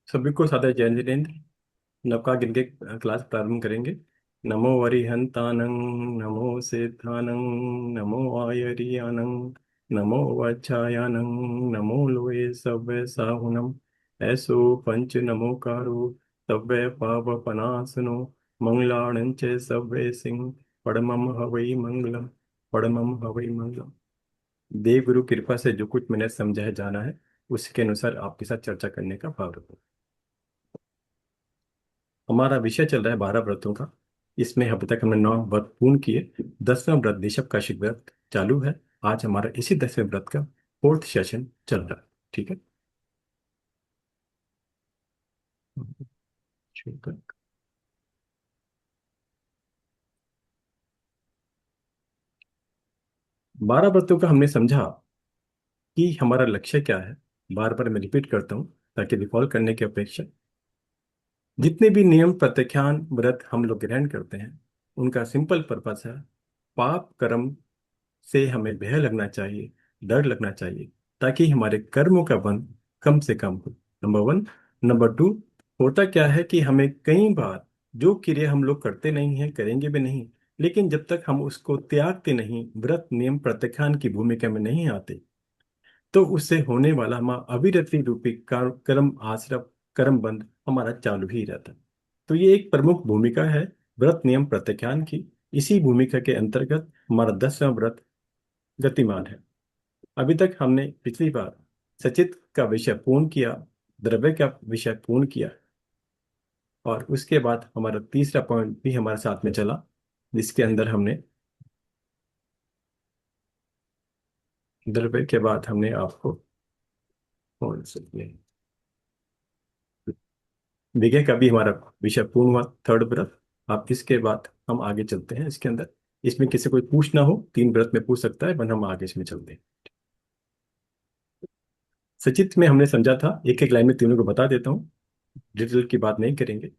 सभी को सादर जय जिनेन्द्र। नवका गिन के क्लास प्रारंभ करेंगे। नमो वरिहंतानं, नमो सिद्धानं, नमो आयरियानं, नमो वाचायानं, नमो लोए सव्य साहुनम। ऐसो पंच नमोकारो सव्य पावपनासनो, मंगलाणं च सव्य सिंह परमम हवै मंगलम, परमम हवै मंगलम। देव गुरु कृपा से जो कुछ मैंने समझा है जाना है, उसके अनुसार आपके साथ चर्चा करने का भाव रखूं। हमारा विषय चल रहा है 12 व्रतों का। इसमें अब तक हमने 9 व्रत पूर्ण किए। 10वां व्रत ऋषभ काशिक व्रत चालू है। आज हमारा इसी 10वें व्रत का फोर्थ सेशन चल रहा है। ठीक है। ठीक है। 12 व्रतों का हमने समझा कि हमारा लक्ष्य क्या है। बार बार मैं रिपीट करता हूँ ताकि रिकॉल करने की अपेक्षा। जितने भी नियम प्रत्याख्यान व्रत हम लोग ग्रहण करते हैं, उनका सिंपल पर्पस है पाप कर्म से हमें भय लगना चाहिए, डर लगना चाहिए, ताकि हमारे कर्मों का बंध कम से कम हो। Number one. नंबर टू, होता क्या है कि हमें कई बार जो क्रिया हम लोग करते नहीं हैं, करेंगे भी नहीं, लेकिन जब तक हम उसको त्यागते नहीं, व्रत नियम प्रत्याख्यान की भूमिका में नहीं आते, तो उससे होने वाला हमारा अविरति रूपी कर्म आश्रम कर्म बंध हमारा चालू ही रहता है। तो ये एक प्रमुख भूमिका है व्रत नियम प्रत्याख्यान की। इसी भूमिका के अंतर्गत हमारा 10वां व्रत गतिमान है। अभी तक हमने पिछली बार सचित का विषय पूर्ण किया, द्रव्य का विषय पूर्ण किया, और उसके बाद हमारा तीसरा पॉइंट भी हमारे साथ में चला, जिसके अंदर हमने द्रव्य के बाद हमने आपको कौन से विजय का भी हमारा विषय पूर्ण हुआ, थर्ड व्रत। आप इसके बाद हम आगे चलते हैं इसके अंदर। इसमें किसी कोई पूछना हो 3 व्रत में पूछ सकता है, वरना हम आगे इसमें चलते हैं। सचित में हमने समझा था, एक एक लाइन में तीनों को बता देता हूँ, डिटेल की बात नहीं करेंगे।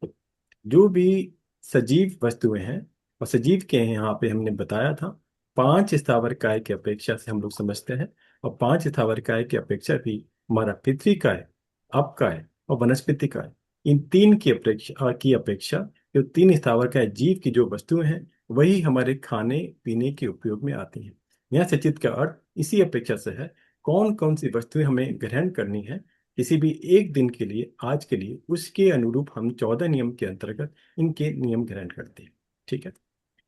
जो भी सजीव वस्तुएं हैं, और सजीव के हैं यहाँ पे हमने बताया था, 5 स्थावर काय की अपेक्षा से हम लोग समझते हैं। और 5 स्थावर काय की अपेक्षा भी हमारा पृथ्वी काय, अप काय और वनस्पति काय, इन तीन की अपेक्षा जो 3 स्थावर काय जीव की जो वस्तुएं हैं, वही हमारे खाने पीने के उपयोग में आती हैं। यह सचित का अर्थ इसी अपेक्षा से है, कौन कौन सी वस्तुएं हमें ग्रहण करनी है किसी भी एक दिन के लिए, आज के लिए, उसके अनुरूप हम 14 नियम के अंतर्गत इनके नियम ग्रहण करते हैं। ठीक है।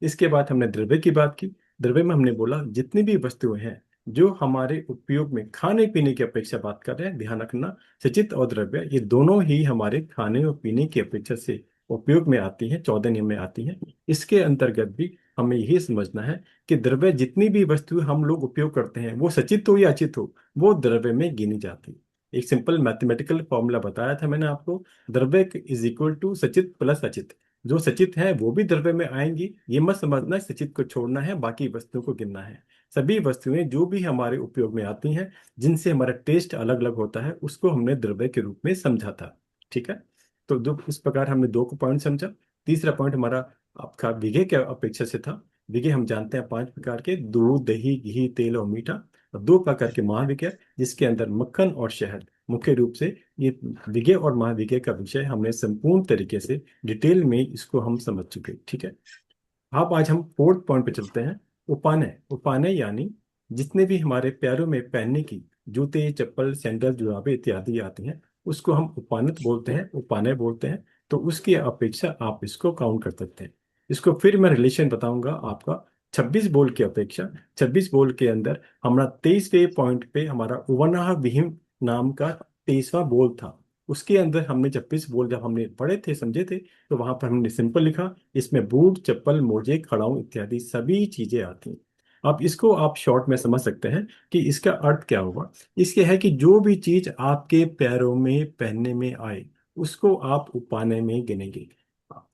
इसके बाद हमने द्रव्य की बात की। द्रव्य में हमने बोला जितनी भी वस्तुएं हैं जो हमारे उपयोग में, खाने पीने की अपेक्षा बात कर रहे हैं, ध्यान रखना, सचित और द्रव्य ये दोनों ही हमारे खाने और पीने की अपेक्षा से उपयोग में आती हैं, 14 नियम में आती हैं। इसके अंतर्गत भी हमें यही समझना है कि द्रव्य जितनी भी वस्तु हम लोग उपयोग करते हैं, वो सचित हो या अचित हो, वो द्रव्य में गिनी जाती है। एक सिंपल मैथमेटिकल फॉर्मूला बताया था मैंने आपको, द्रव्य इज इक्वल टू सचित प्लस अचित। जो सचित है वो भी द्रव्य में आएंगी, ये मत समझना सचित को छोड़ना है, बाकी वस्तुओं को गिनना है। सभी वस्तुएं जो भी हमारे उपयोग में आती हैं, जिनसे हमारा टेस्ट अलग अलग होता है, उसको हमने द्रव्य के रूप में समझा था। ठीक है। तो जो इस प्रकार हमने दो को पॉइंट समझा। तीसरा पॉइंट हमारा आपका विघे के अपेक्षा से था। विघे हम जानते हैं 5 प्रकार के: दूध, दही, घी, तेल और मीठा। और 2 प्रकार के महाविघे, जिसके अंदर मक्खन और शहद मुख्य रूप से। ये विघे और महाविघे का विषय हमने संपूर्ण तरीके से डिटेल में इसको हम समझ चुके। ठीक है। अब आज हम फोर्थ पॉइंट पे चलते हैं। उपानय। उपानय यानी जितने भी हमारे पैरों में पहनने की जूते, चप्पल, सैंडल, जुराबे इत्यादि आती हैं, उसको हम उपानत बोलते हैं, उपानय बोलते हैं। तो उसकी अपेक्षा आप इसको काउंट कर सकते हैं। इसको फिर मैं रिलेशन बताऊंगा आपका। 26 बोल की अपेक्षा, 26 बोल के अंदर हमारा 23वें पॉइंट पे हमारा उवनाह विहीन नाम का 23वां बोल था। उसके अंदर हमने 26 बोल जब हमने पढ़े थे, समझे थे, तो वहां पर हमने सिंपल लिखा, इसमें बूट, चप्पल, मोजे, खड़ाऊं इत्यादि सभी चीजें आती हैं। अब इसको आप शॉर्ट में समझ सकते हैं कि इसका अर्थ क्या होगा। इसके है कि जो भी चीज आपके पैरों में पहनने में आए, उसको आप उपाने में गिनेंगे।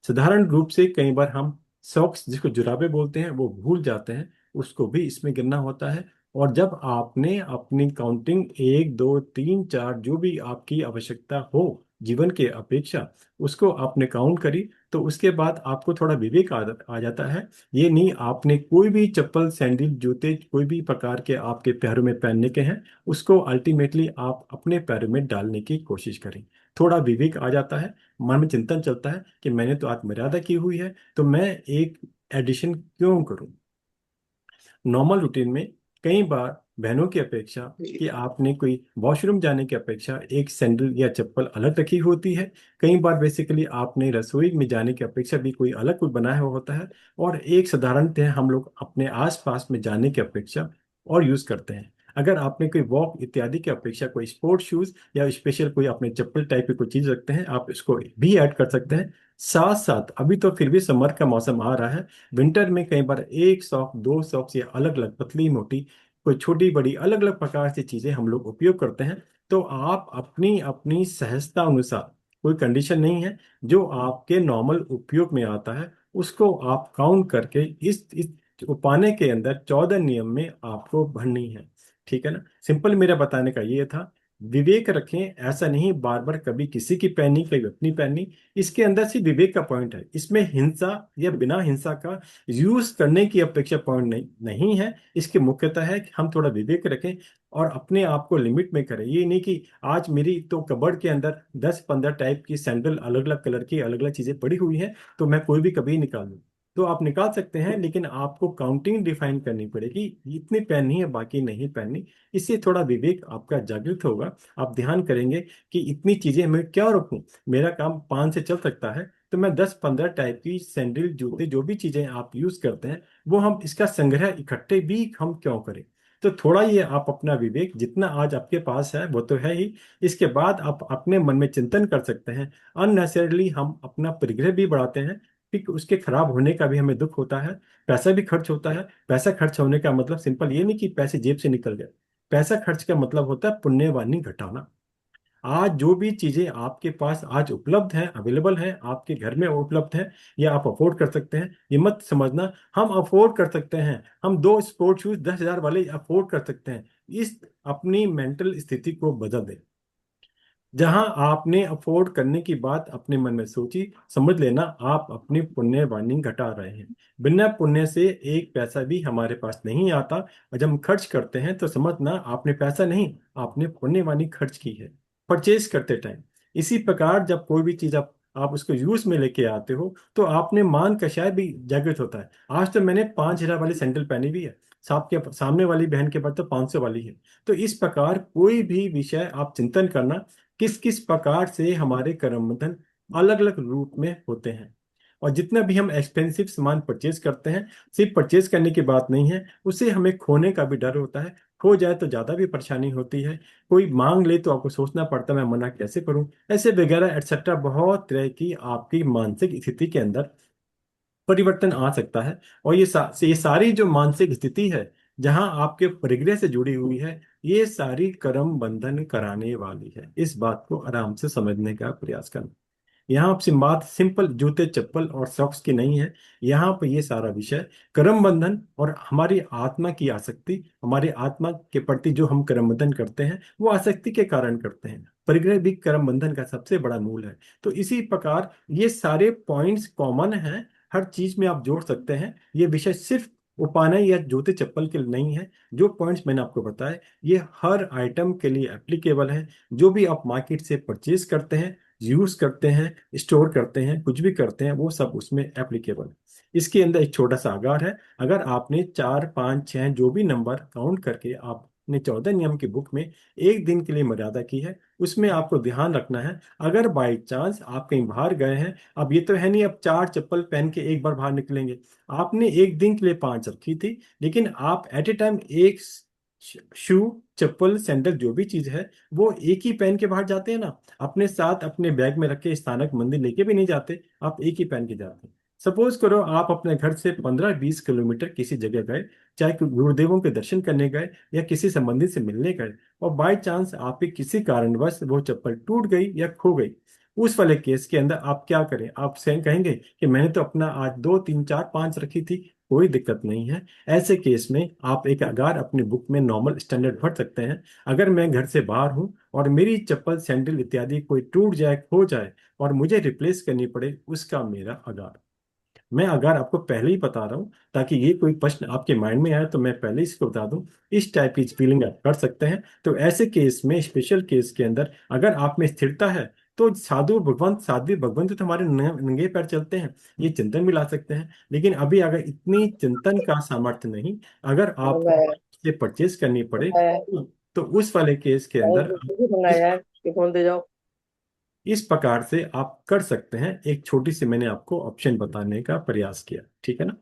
साधारण रूप से कई बार हम सॉक्स, जिसको जुराबे बोलते हैं, वो भूल जाते हैं, उसको भी इसमें गिनना होता है। और जब आपने अपनी काउंटिंग 1 2 3 4 जो भी आपकी आवश्यकता हो जीवन के अपेक्षा, उसको आपने काउंट करी, तो उसके बाद आपको थोड़ा विवेक आ जाता है। ये नहीं आपने कोई भी चप्पल, सैंडल, जूते कोई भी प्रकार के आपके पैरों में पहनने के हैं, उसको अल्टीमेटली आप अपने पैरों में डालने की कोशिश करें। थोड़ा विवेक आ जाता है, मन में चिंतन चलता है कि मैंने तो आत्मर्यादा की हुई है, तो मैं एक एडिशन क्यों करूं। नॉर्मल रूटीन में कई बार बहनों की अपेक्षा कि आपने कोई वॉशरूम जाने की अपेक्षा एक सैंडल या चप्पल अलग रखी होती है। कई बार बेसिकली आपने रसोई में जाने की अपेक्षा भी कोई अलग कुछ बनाया हुआ होता है। और एक साधारणतः हम लोग अपने आसपास में जाने की अपेक्षा और यूज करते हैं। अगर आपने कोई वॉक इत्यादि की अपेक्षा कोई स्पोर्ट शूज या स्पेशल कोई अपने चप्पल टाइप की कोई चीज रखते हैं, आप इसको भी ऐड कर सकते हैं। साथ साथ अभी तो फिर भी समर का मौसम आ रहा है, विंटर में कई बार एक सॉक्स, दो सॉक्स या अलग अलग पतली मोटी कोई छोटी बड़ी अलग अलग प्रकार की चीजें हम लोग उपयोग करते हैं। तो आप अपनी अपनी सहजता अनुसार, कोई कंडीशन नहीं है, जो आपके नॉर्मल उपयोग में आता है उसको आप काउंट करके इस पाने के अंदर 14 नियम में आपको भरनी है। ठीक है ना, सिंपल मेरा बताने का ये था। विवेक रखें, ऐसा नहीं बार बार कभी किसी की पहनी कभी अपनी पहनी। इसके अंदर से विवेक का पॉइंट है, इसमें हिंसा या बिना हिंसा का यूज करने की अपेक्षा पॉइंट नहीं है। इसके मुख्यतः है कि हम थोड़ा विवेक रखें और अपने आप को लिमिट में करें। ये नहीं कि आज मेरी तो कबर्ड के अंदर 10-15 टाइप की सैंडल अलग अलग कलर की अलग अलग चीजें पड़ी हुई हैं, तो मैं कोई भी कभी निकाल लूं। तो आप निकाल सकते हैं, लेकिन आपको काउंटिंग डिफाइन करनी पड़ेगी, इतनी पहननी है बाकी नहीं पहननी। इससे थोड़ा विवेक आपका जागृत होगा। आप ध्यान करेंगे कि इतनी चीजें मैं क्या रखूं, मेरा काम 5 से चल सकता है, तो मैं 10-15 टाइप की सैंडल जूते जो भी चीजें आप यूज करते हैं, वो हम इसका संग्रह इकट्ठे भी हम क्यों करें। तो थोड़ा ये आप अपना विवेक जितना आज आपके पास है वो तो है ही, इसके बाद आप अपने मन में चिंतन कर सकते हैं। अननेसेसरली हम अपना परिग्रह भी बढ़ाते हैं, फिर उसके खराब होने का भी हमें दुख होता है। पैसा भी खर्च होता है। पैसा खर्च होने का मतलब सिंपल ये नहीं कि पैसे जेब से निकल गए। पैसा खर्च का मतलब होता है पुण्यवानी घटाना। आज जो भी चीजें आपके पास आज उपलब्ध हैं, अवेलेबल हैं, आपके घर में उपलब्ध हैं, या आप अफोर्ड कर सकते हैं, ये मत समझना हम अफोर्ड कर सकते हैं, हम 2 स्पोर्ट शूज 10,000 वाले अफोर्ड कर सकते हैं। इस अपनी मेंटल स्थिति को बदल दें। जहां आपने अफोर्ड करने की बात अपने मन में सोची, समझ लेना आप अपनी पुण्य वाणी घटा रहे हैं। बिना पुण्य से एक पैसा भी हमारे पास नहीं आता, और जब हम खर्च करते हैं तो समझना आपने पैसा नहीं, आपने पुण्य वाणी खर्च की है परचेज करते टाइम। इसी प्रकार जब कोई भी चीज आप उसको यूज में लेके आते हो, तो आपने मान कषाय भी जागृत होता है। आज तो मैंने 5,000 वाली सैंडल पहनी हुई है, सामने वाली बहन के पास तो 500 वाली है। तो इस प्रकार कोई भी विषय आप चिंतन करना, किस किस प्रकार से हमारे कर्म बंधन अलग अलग रूप में होते हैं। और जितना भी हम एक्सपेंसिव सामान परचेज करते हैं, सिर्फ परचेज करने की बात नहीं है, उससे हमें खोने का भी डर होता है। खो जाए तो ज्यादा भी परेशानी होती है। कोई मांग ले तो आपको सोचना पड़ता है मैं मना कैसे करूं, ऐसे वगैरह एटसेट्रा बहुत तरह की आपकी मानसिक स्थिति के अंदर परिवर्तन आ सकता है। और ये सारी जो मानसिक स्थिति है, जहां आपके परिग्रह से जुड़ी हुई है, ये सारी कर्म बंधन कराने वाली है। इस बात को आराम से समझने का प्रयास करना। यहाँ आपसे बात सिंपल जूते चप्पल और सॉक्स की नहीं है। यहाँ पर ये सारा विषय कर्म बंधन और हमारी आत्मा की आसक्ति, हमारी आत्मा के प्रति जो हम कर्म बंधन करते हैं वो आसक्ति के कारण करते हैं। परिग्रह भी कर्म बंधन का सबसे बड़ा मूल है। तो इसी प्रकार ये सारे पॉइंट्स कॉमन हैं, हर चीज में आप जोड़ सकते हैं। ये विषय सिर्फ उपाने या जूते चप्पल के लिए नहीं है। जो पॉइंट्स मैंने आपको बताए, ये हर आइटम के लिए एप्लीकेबल है। जो भी आप मार्केट से परचेज करते हैं, यूज करते हैं, स्टोर करते हैं, कुछ भी करते हैं, वो सब उसमें एप्लीकेबल है। इसके अंदर एक छोटा सा आगार है। अगर आपने 4, 5, 6 जो भी नंबर काउंट करके आपने 14 नियम की बुक में एक दिन के लिए मर्यादा की है, उसमें आपको ध्यान रखना है। अगर बाई चांस आप कहीं बाहर गए हैं, अब ये तो है नहीं अब 4 चप्पल पहन के एक बार बाहर निकलेंगे। आपने एक दिन के लिए 5 रखी थी, लेकिन आप एट ए टाइम एक शू, चप्पल, सैंडल जो भी चीज है, वो एक ही पहन के बाहर जाते हैं ना। अपने साथ अपने बैग में रख के स्थानक मंदिर लेके भी नहीं जाते, आप एक ही पहन के जाते हैं। सपोज करो आप अपने घर से 15-20 किलोमीटर किसी जगह गए, चाहे कोई गुरुदेवों के दर्शन करने गए या किसी संबंधी से मिलने गए, और बाय चांस आपके किसी कारणवश वो चप्पल टूट गई या खो गई। उस वाले केस के अंदर आप क्या करें, आप स्वयं कहेंगे कि मैंने तो अपना आज 2, 3, 4, 5 रखी थी, कोई दिक्कत नहीं है। ऐसे केस में आप एक अगार अपनी बुक में नॉर्मल स्टैंडर्ड भर सकते हैं। अगर मैं घर से बाहर हूं और मेरी चप्पल सैंडल इत्यादि कोई टूट जाए, खो जाए और मुझे रिप्लेस करनी पड़े, उसका मेरा अगार। मैं अगर आपको पहले ही बता रहा हूं, ताकि ये कोई प्रश्न आपके माइंड में आए तो मैं पहले ही इसको बता दूं। इस टाइप की फीलिंग आप कर सकते हैं। तो ऐसे केस में, स्पेशल केस के अंदर, अगर आप में स्थिरता है तो साध्वी भगवंत तो हमारे नंगे पैर चलते हैं, ये चिंतन भी ला सकते हैं। लेकिन अभी अगर इतनी चिंतन का सामर्थ्य नहीं, अगर होगा आपको यार। से परचेज करनी पड़े, होगा यार। तो उस वाले केस के टाइम अंदर तो आप खुद ही होगा इस यार कि फोन दे जाओ। इस प्रकार से आप कर सकते हैं। एक छोटी सी मैंने आपको ऑप्शन बताने का प्रयास किया, ठीक है ना।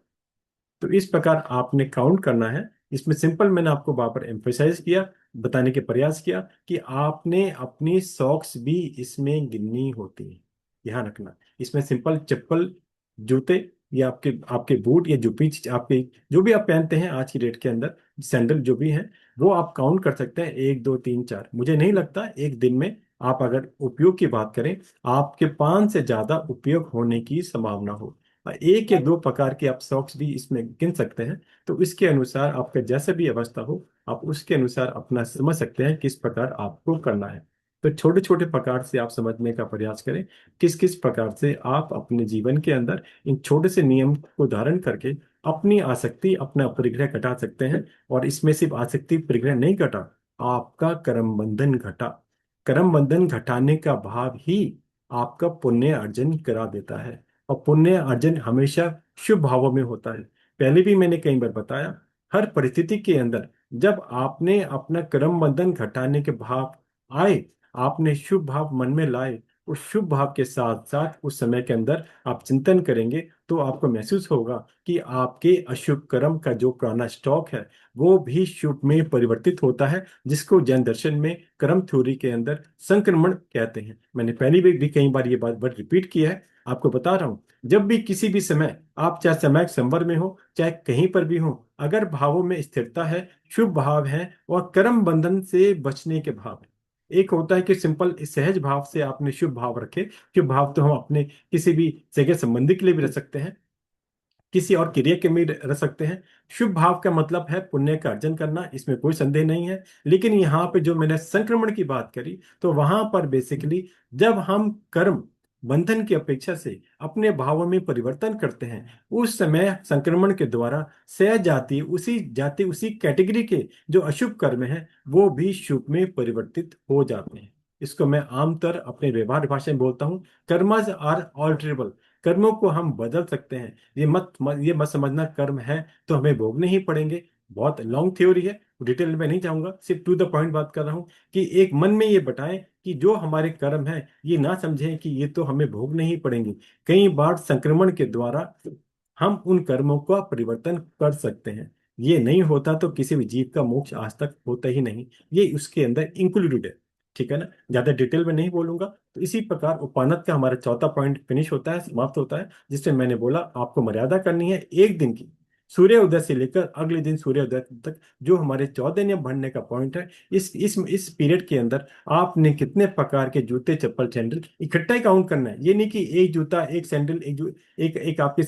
तो इस प्रकार आपने काउंट करना है। इसमें सिंपल मैंने आपको वहां पर एम्फेसाइज किया, बताने के प्रयास किया कि आपने अपनी सॉक्स भी इसमें गिननी होती है। ध्यान रखना, इसमें सिंपल चप्पल, जूते, या आपके आपके बूट, या जूपी आपके जो भी आप पहनते हैं आज की डेट के अंदर, सैंडल जो भी हैं, वो आप काउंट कर सकते हैं, 1 2 3 4। मुझे नहीं लगता एक दिन में, आप अगर उपयोग की बात करें, आपके 5 से ज्यादा उपयोग होने की संभावना हो। एक या दो प्रकार के आप सॉक्स भी इसमें गिन सकते हैं। तो इसके अनुसार आपका जैसा भी अवस्था हो, आप उसके अनुसार अपना समझ सकते हैं किस प्रकार आपको करना है। तो छोटे छोटे प्रकार से आप समझने का प्रयास करें, किस किस प्रकार से आप अपने जीवन के अंदर इन छोटे से नियम को धारण करके अपनी आसक्ति, अपना परिग्रह घटा सकते हैं। और इसमें सिर्फ आसक्ति परिग्रह नहीं घटा, आपका कर्म बंधन घटा। कर्म बंधन घटाने का भाव ही आपका पुण्य अर्जन करा देता है। और पुण्य अर्जन हमेशा शुभ भावों में होता है। पहले भी मैंने कई बार बताया, हर परिस्थिति के अंदर जब आपने अपना कर्म बंधन घटाने के भाव आए, आपने शुभ भाव मन में लाए, उस शुभ भाव के साथ साथ उस समय के अंदर आप चिंतन करेंगे, तो आपको महसूस होगा कि आपके अशुभ कर्म का जो पुराना स्टॉक है, वो भी शुभ में परिवर्तित होता है, जिसको जैन दर्शन में कर्म थ्योरी के अंदर संक्रमण कहते हैं। मैंने पहले भी कई बार ये बात रिपीट किया है, आपको बता रहा हूं। जब भी किसी भी समय आप, चाहे समय संवर में हो चाहे कहीं पर भी हो, अगर भावों में स्थिरता है, शुभ भाव है, और कर्म बंधन से बचने के भाव है। एक होता है कि सिंपल सहज भाव से आपने शुभ भाव रखे। शुभ भाव तो हम अपने किसी भी जगह संबंधी के लिए भी रख सकते हैं, किसी और क्रिया के में रख सकते हैं। शुभ भाव का मतलब है पुण्य का अर्जन करना, इसमें कोई संदेह नहीं है। लेकिन यहाँ पे जो मैंने संक्रमण की बात करी, तो वहां पर बेसिकली जब हम कर्म बंधन की अपेक्षा से अपने भावों में परिवर्तन करते हैं, उस समय संक्रमण के द्वारा सह जाति उसी कैटेगरी के जो अशुभ कर्म है, वो भी शुभ में परिवर्तित हो जाते हैं। इसको मैं आमतौर अपने व्यवहार भाषा में बोलता हूँ, कर्मज आर ऑल्टरेबल। कर्मों को हम बदल सकते हैं। ये मत समझना कर्म है तो हमें भोगने ही पड़ेंगे। बहुत लॉन्ग थ्योरी है, डिटेल में नहीं जाऊंगा, सिर्फ टू द पॉइंट बात कर रहा हूं कि एक मन में ये बताएं कि जो हमारे कर्म है, ये ना समझें कि ये तो हमें भोगने ही पड़ेंगे। कई बार संक्रमण के द्वारा हम उन कर्मों का परिवर्तन कर सकते हैं। ये नहीं होता तो किसी भी जीव का मोक्ष आज तक होता ही नहीं, ये उसके अंदर इंक्लूडेड है। ठीक है ना, ज्यादा डिटेल में नहीं बोलूंगा। तो इसी प्रकार उपानत का हमारा चौथा पॉइंट फिनिश होता है, समाप्त होता है, जिससे मैंने बोला आपको मर्यादा करनी है एक दिन की, सूर्य उदय से लेकर अगले दिन सूर्य उदय तक, जो हमारे 14 नियम बढ़ने का पॉइंट है। इस पीरियड के अंदर आपने कितने प्रकार के जूते, चप्पल, सैंडल इकट्ठा ही काउंट करना है। ये नहीं कि एक जूता, एक सैंडल, एक आपके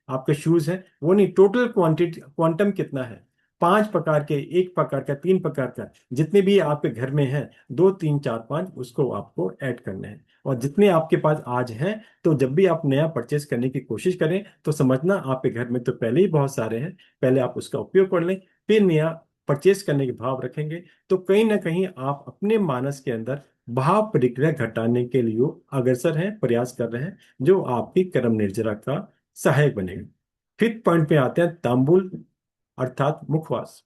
आपके शूज हैं, वो नहीं, टोटल क्वांटिटी, क्वांटम कितना है। 5 प्रकार के, एक प्रकार का, 3 प्रकार का, जितने भी आपके घर में हैं, 2 3 4 5, उसको आपको ऐड करना है। और जितने आपके पास आज हैं, तो जब भी आप नया परचेस करने की कोशिश करें, तो समझना आपके घर में तो पहले ही बहुत सारे हैं, पहले आप उसका उपयोग कर लें, फिर नया परचेस करने के भाव रखेंगे। तो कहीं ना कहीं आप अपने मानस के अंदर भाव प्रतिक्रिया घटाने के लिए अग्रसर हैं, प्रयास कर रहे हैं, जो आपकी कर्म निर्जरा का सहायक बनेगा। फिफ्थ पॉइंट पे आते हैं, तांबुल अर्थात मुखवास।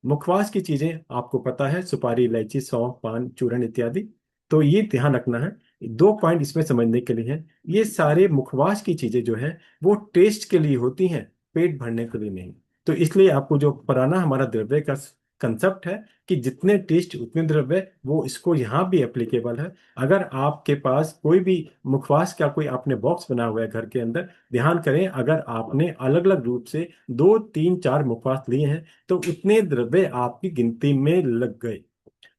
मुखवास की चीजें आपको पता है, सुपारी, इलायची, सौंफ, पान, चूर्ण इत्यादि। तो ये ध्यान रखना है, 2 पॉइंट इसमें समझने के लिए हैं। ये सारे मुखवास की चीजें जो है, वो टेस्ट के लिए होती हैं, पेट भरने के लिए नहीं। तो इसलिए आपको जो पुराना हमारा द्रव्य का कंसेप्ट है कि जितने टेस्ट उतने द्रव्य, वो इसको यहाँ भी एप्लीकेबल है। अगर आपके पास कोई भी मुखवास का कोई आपने बॉक्स बना हुआ है घर के अंदर, ध्यान करें, अगर आपने अलग अलग रूप से 2 3 4 मुखवास लिए हैं, तो उतने द्रव्य आपकी गिनती में लग गए,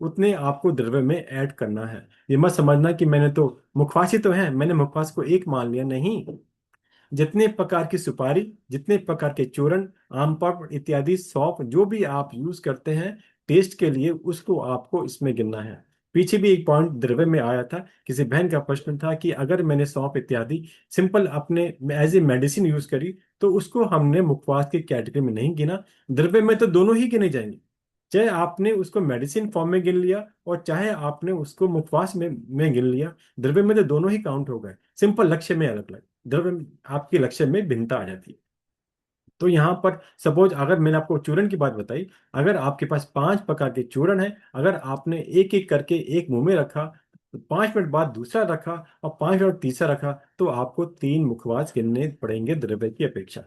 उतने आपको द्रव्य में ऐड करना है। ये मत समझना कि मैंने तो मुखवास ही तो है, मैंने मुखवास को एक मान लिया, नहीं। जितने प्रकार की सुपारी, जितने प्रकार के चूर्ण, आम पापड़ इत्यादि, सौंफ, जो भी आप यूज करते हैं टेस्ट के लिए, उसको आपको इसमें गिनना है। पीछे भी एक पॉइंट द्रव्य में आया था, किसी बहन का प्रश्न था कि अगर मैंने सौंफ इत्यादि सिंपल अपने एज ए मेडिसिन यूज करी, तो उसको हमने मुखवास की कैटेगरी में नहीं गिना। द्रव्य में तो दोनों ही गिने जाएंगे। चाहे आपने उसको मेडिसिन फॉर्म में गिन लिया और चाहे आपने उसको मुखवास में गिन लिया, द्रव्य में तो दोनों ही काउंट हो गए। सिंपल लक्ष्य में अलग अलग, द्रव्य आपके लक्ष्य में भिन्नता आ जाती है। तो यहाँ पर सपोज अगर मैंने आपको चूरण की बात बताई, अगर आपके पास 5 प्रकार के चूरण है, अगर आपने एक एक करके एक मुंह में रखा, तो 5 मिनट बाद दूसरा रखा और 5 मिनट तीसरा रखा, तो आपको 3 मुखवास गिनने पड़ेंगे द्रव्य की अपेक्षा।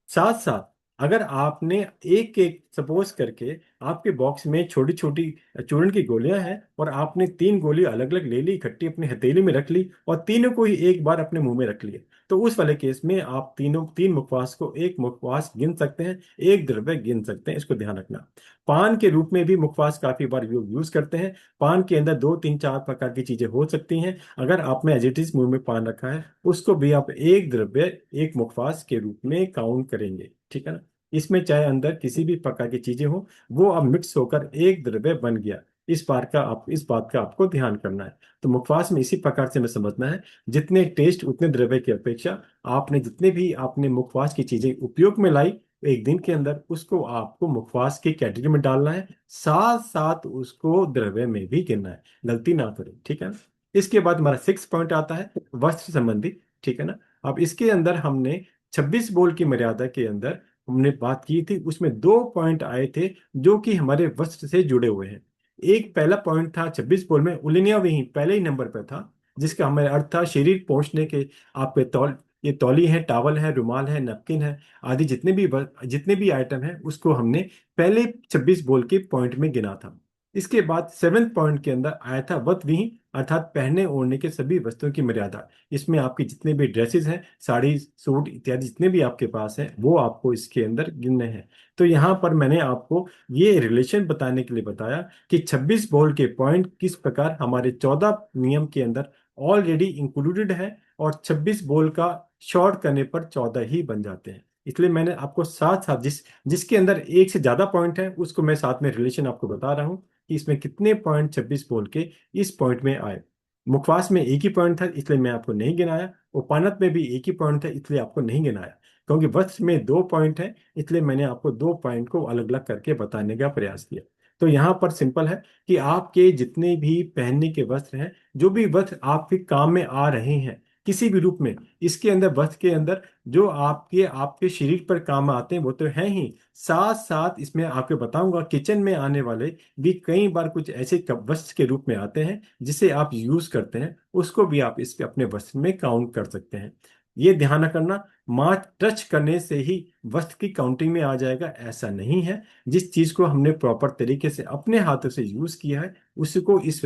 साथ साथ अगर आपने एक एक सपोज करके आपके बॉक्स में छोटी छोटी चूर्ण की गोलियां हैं और आपने 3 गोली अलग अलग ले ली, इकट्ठी अपनी हथेली में रख ली और तीनों को ही एक बार अपने मुंह में रख लिया, तो उस वाले केस में आप 3 मुखवास को एक मुखवास गिन सकते हैं, एक द्रव्य गिन सकते हैं। इसको ध्यान रखना। पान के रूप में भी मुखवास काफी बार यूज करते हैं। पान के अंदर 2 3 4 प्रकार की चीजें हो सकती हैं। अगर आपने एज इट इज मुंह में पान रखा है, उसको भी आप एक द्रव्य एक मुखवास के रूप में काउंट करेंगे, ठीक है ना। इसमें चाहे अंदर किसी भी प्रकार की चीजें हो, वो अब मिक्स होकर एक द्रव्य बन गया। इस बात का आपको ध्यान करना है। तो मुखवास में इसी प्रकार से हमें समझना है, जितने टेस्ट उतने द्रव्य की अपेक्षा। आपने जितने भी आपने मुखवास की चीजें उपयोग में लाई एक दिन के अंदर, उसको आपको मुखवास की कैटेगरी में डालना है, साथ साथ उसको द्रव्य में भी गिनना है। गलती ना करें, ठीक है ना। इसके बाद हमारा 6 पॉइंट आता है वस्त्र संबंधी, ठीक है ना। अब इसके अंदर हमने 26 बोल की मर्यादा के अंदर हमने बात की थी, उसमें 2 पॉइंट आए थे जो कि हमारे वस्त्र से जुड़े हुए हैं। एक पहला पॉइंट था 26 बोल में उलिनिया वही पहले ही नंबर पर था, जिसका हमारे अर्थ था शरीर पहुंचने के। आपके ये तौली है, टावल है, रुमाल है, नैपकिन है, आदि जितने भी आइटम है, उसको हमने पहले 26 बोल के पॉइंट में गिना था। इसके बाद 7th पॉइंट के अंदर आया था वत विहीन, अर्थात पहनने ओढ़ने के सभी वस्तुओं की मर्यादा। इसमें आपकी जितने भी ड्रेसेस हैं, साड़ी, सूट इत्यादि जितने भी आपके पास हैं, वो आपको इसके अंदर गिनने हैं। तो यहाँ पर मैंने आपको ये रिलेशन बताने के लिए बताया कि 26 बोल के पॉइंट किस प्रकार हमारे 14 नियम के अंदर ऑलरेडी इंक्लूडेड है, और 26 बोल का शॉर्ट करने पर 14 ही बन जाते हैं। इसलिए मैंने आपको साथ साथ जिसके अंदर एक से ज्यादा पॉइंट है, उसको मैं साथ में रिलेशन आपको बता रहा हूँ कि इसमें कितने पॉइंट 26 बोल के इस पॉइंट में आए। मुखवास में एक ही पॉइंट था, इसलिए मैं आपको नहीं गिनाया। उपानत में भी एक ही पॉइंट था, इसलिए आपको नहीं गिनाया। क्योंकि वस्त्र में 2 पॉइंट है, इसलिए मैंने आपको 2 पॉइंट को अलग अलग करके बताने का प्रयास किया। तो यहाँ पर सिंपल है कि आपके जितने भी पहनने के वस्त्र हैं, जो भी वस्त्र आपके काम में आ रहे हैं किसी भी रूप में, इसके अंदर वस्त्र के अंदर जो आपके आपके शरीर पर काम आते हैं वो तो हैं ही, साथ साथ इसमें आपको बताऊंगा किचन में आने वाले भी कई बार कुछ ऐसे वस्त्र के रूप में आते हैं जिसे आप यूज करते हैं, उसको भी आप इसके अपने वस्त्र में काउंट कर सकते हैं। ये ध्यान रखना, मात्र टच करने से ही वस्त्र की काउंटिंग में आ जाएगा, ऐसा नहीं है। जिस चीज को हमने प्रॉपर तरीके से अपने हाथों से यूज किया है, उसको इस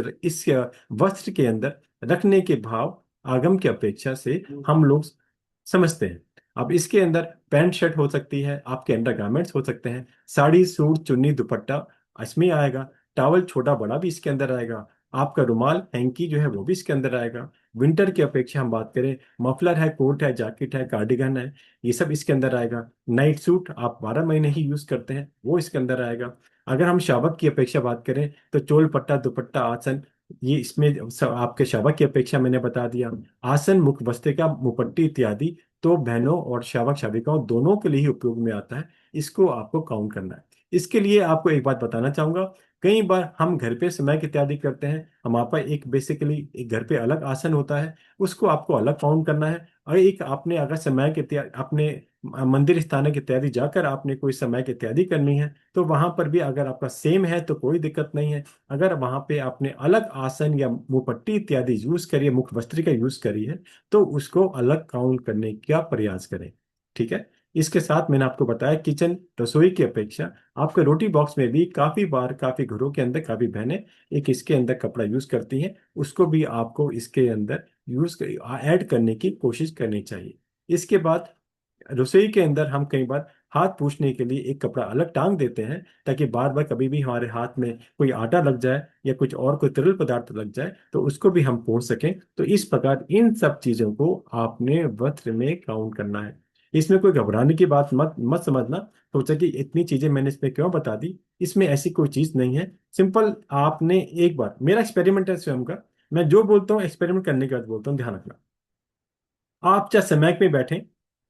वस्त्र के अंदर रखने के भाव आगम की अपेक्षा से हम लोग समझते हैं। अब इसके अंदर पैंट शर्ट हो सकती है, आपके अंडर गारमेंट्स हो सकते हैं, साड़ी, सूट, चुन्नी, दुपट्टा इसमें आएगा, टावल छोटा बड़ा भी इसके अंदर आएगा, आपका रुमाल, हैंकी जो है वो भी इसके अंदर आएगा। विंटर की अपेक्षा हम बात करें, मफलर है, कोट है, जैकेट है, कार्डिगन है, ये सब इसके अंदर आएगा। नाइट सूट आप 12 महीने ही यूज करते हैं, वो इसके अंदर आएगा। अगर हम शावक की अपेक्षा बात करें, तो चोल पट्टा, दुपट्टा, आसन, ये इसमें आपके शावक की अपेक्षा मैंने बता दिया। आसन, मुख बस्तिका, मुपट्टी इत्यादि तो बहनों और शावक शाविकाओं दोनों के लिए ही उपयोग में आता है। इसको आपको काउंट करना है। इसके लिए आपको एक बात बताना चाहूंगा, कई बार हम घर पे समय की इत्यादि करते हैं, हमारे पास एक बेसिकली एक घर पे अलग आसन होता है, उसको आपको अलग काउंट करना है। और एक आपने अगर समय की अपने मंदिर स्थान की इत्यादि जाकर आपने कोई समय की इत्यादि करनी है, तो वहां पर भी अगर आपका सेम है तो कोई दिक्कत नहीं है। अगर वहां पे आपने अलग आसन या मुपट्टी इत्यादि यूज करी है, मुख वस्त्र का यूज करी है, तो उसको अलग काउंट करने का प्रयास करें, ठीक है। इसके साथ मैंने आपको बताया किचन रसोई की अपेक्षा आपके रोटी बॉक्स में भी काफी बार काफी घरों के अंदर काफी बहनें एक इसके अंदर कपड़ा यूज करती हैं, उसको भी आपको इसके अंदर यूज ऐड करने की कोशिश करनी चाहिए। इसके बाद रसोई के अंदर हम कई बार हाथ पूछने के लिए एक कपड़ा अलग टांग देते हैं, ताकि बार बार कभी भी हमारे हाथ में कोई आटा लग जाए या कुछ और कोई तरल पदार्थ लग जाए तो उसको भी हम पोंछ सकें। तो इस प्रकार इन सब चीजों को आपने वस्त्र में काउंट करना है। इसमें कोई घबराने की बात मत मत समझना, सोचा कि इतनी चीजें मैंने इसमें क्यों बता दी, इसमें ऐसी कोई चीज नहीं है। सिंपल आपने एक बार, मेरा एक्सपेरिमेंट है स्वयं का, मैं जो बोलता हूँ एक्सपेरिमेंट करने के बाद बोलता हूँ, ध्यान रखना। आप चाहे समय में बैठें,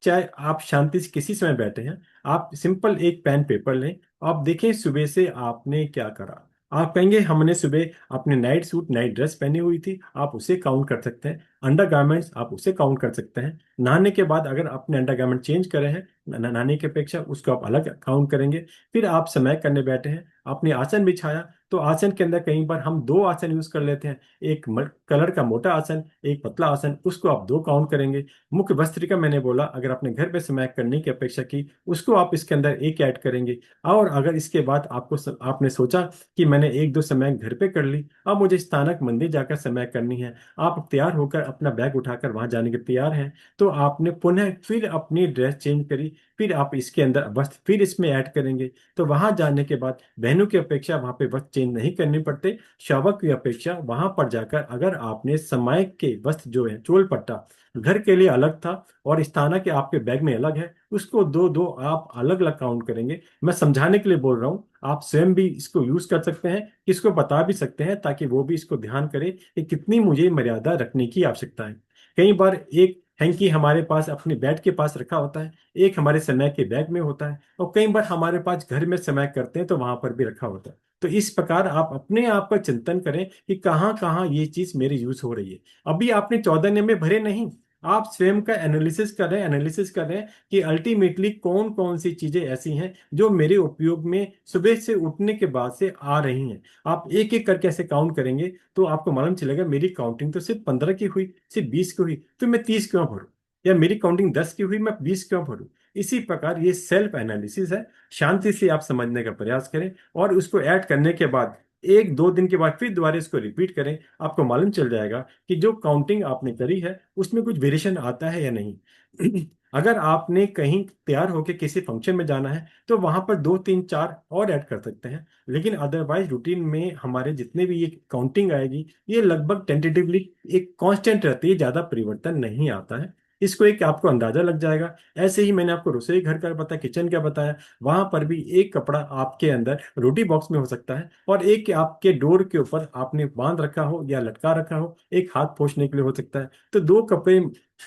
चाहे आप शांति से किसी समय बैठे हैं, आप सिंपल एक पेन पेपर लें आप देखें सुबह से आपने क्या करा। आप कहेंगे हमने सुबह अपने नाइट सूट नाइट ड्रेस पहनी हुई थी, आप उसे काउंट कर सकते हैं। अंडर गारमेंट्स आप उसे काउंट कर सकते हैं। नहाने के बाद अगर आपने अंडर गारमेंट चेंज करे हैं नहाने की अपेक्षा, उसको आप अलग काउंट करेंगे। फिर आप समय करने बैठे हैं, आपने आसन बिछाया, तो आसन के अंदर कई बार हम दो आसन यूज कर लेते हैं। एक कलर का मोटा आसन, एक पतला आसन, उसको आप दो काउंट करेंगे। मुख्य भस्त्रिका मैंने बोला अगर आपने घर पे समय करने की अपेक्षा की, उसको आप इसके अंदर एक ऐड करेंगे। और अगर इसके बाद आपने सोचा कि मैंने एक दो समय घर पे कर ली, अब मुझे स्थानक मंदिर जाकर समय करनी है, आप तैयार होकर अपना बैग उठाकर वहां जाने के तैयार हैं, तो आपने पुनः फिर अपनी ड्रेस चेंज करी, फिर आप इसके अंदर वस्त्र फिर इसमें ऐड करेंगे। तो वहां जाने के बाद बहनों की अपेक्षा वहां पे वस्त्र चेंज नहीं करने पड़ते। शावक की अपेक्षा वहां पर जाकर अगर आपने समय के वस्त्र जो है चोल पट्टा घर के लिए अलग था और स्थाना के आपके बैग में अलग है, उसको दो दो आप अलग अलग काउंट करेंगे। मैं समझाने के लिए बोल रहा हूँ, आप स्वयं भी इसको यूज कर सकते हैं, किसको बता भी सकते हैं ताकि वो भी इसको ध्यान करे कि कितनी मुझे मर्यादा रखने की आवश्यकता है। कई बार एक हैंकी हमारे पास अपने बेड के पास रखा होता है, एक हमारे समय के बैग में होता है, और कई बार हमारे पास घर में समय करते हैं तो वहां पर भी रखा होता है। तो इस प्रकार आप अपने आप का चिंतन करें कि कहाँ कहाँ ये चीज मेरी यूज हो रही है। अभी आपने 14 नियम में भरे नहीं, आप स्वयं का एनालिसिस कर रहे हैं कि अल्टीमेटली कौन कौन सी चीजें ऐसी हैं जो मेरे उपयोग में सुबह से उठने के बाद से आ रही हैं। आप एक एक करके ऐसे काउंट करेंगे तो आपको मालूम चलेगा मेरी काउंटिंग तो सिर्फ 15 की हुई, सिर्फ 20 की हुई, तो मैं 30 क्यों भरूं, या मेरी काउंटिंग 10 की हुई मैं 20 क्यों भरूं। इसी प्रकार ये सेल्फ एनालिसिस है। शांति से आप समझने का प्रयास करें और उसको ऐड करने के बाद एक दो दिन के बाद फिर दोबारा इसको रिपीट करें, आपको मालूम चल जाएगा कि जो काउंटिंग आपने करी है उसमें कुछ वेरिएशन आता है या नहीं। अगर आपने कहीं तैयार होकर किसी फंक्शन में जाना है तो वहां पर दो तीन चार और ऐड कर सकते हैं, लेकिन अदरवाइज रूटीन में हमारे जितने भी ये काउंटिंग आएगी ये लगभग टेंटेटिवली एक कांस्टेंट रहती है, ज्यादा परिवर्तन नहीं आता है। इसको एक आपको अंदाजा लग जाएगा। ऐसे ही मैंने आपको रसोई घर का बताया, किचन का बताया, वहां पर भी एक कपड़ा आपके अंदर रोटी बॉक्स में हो सकता है और एक आपके डोर के ऊपर आपने बांध रखा हो या लटका रखा हो, एक हाथ पोंछने के लिए हो सकता है। तो दो कपड़े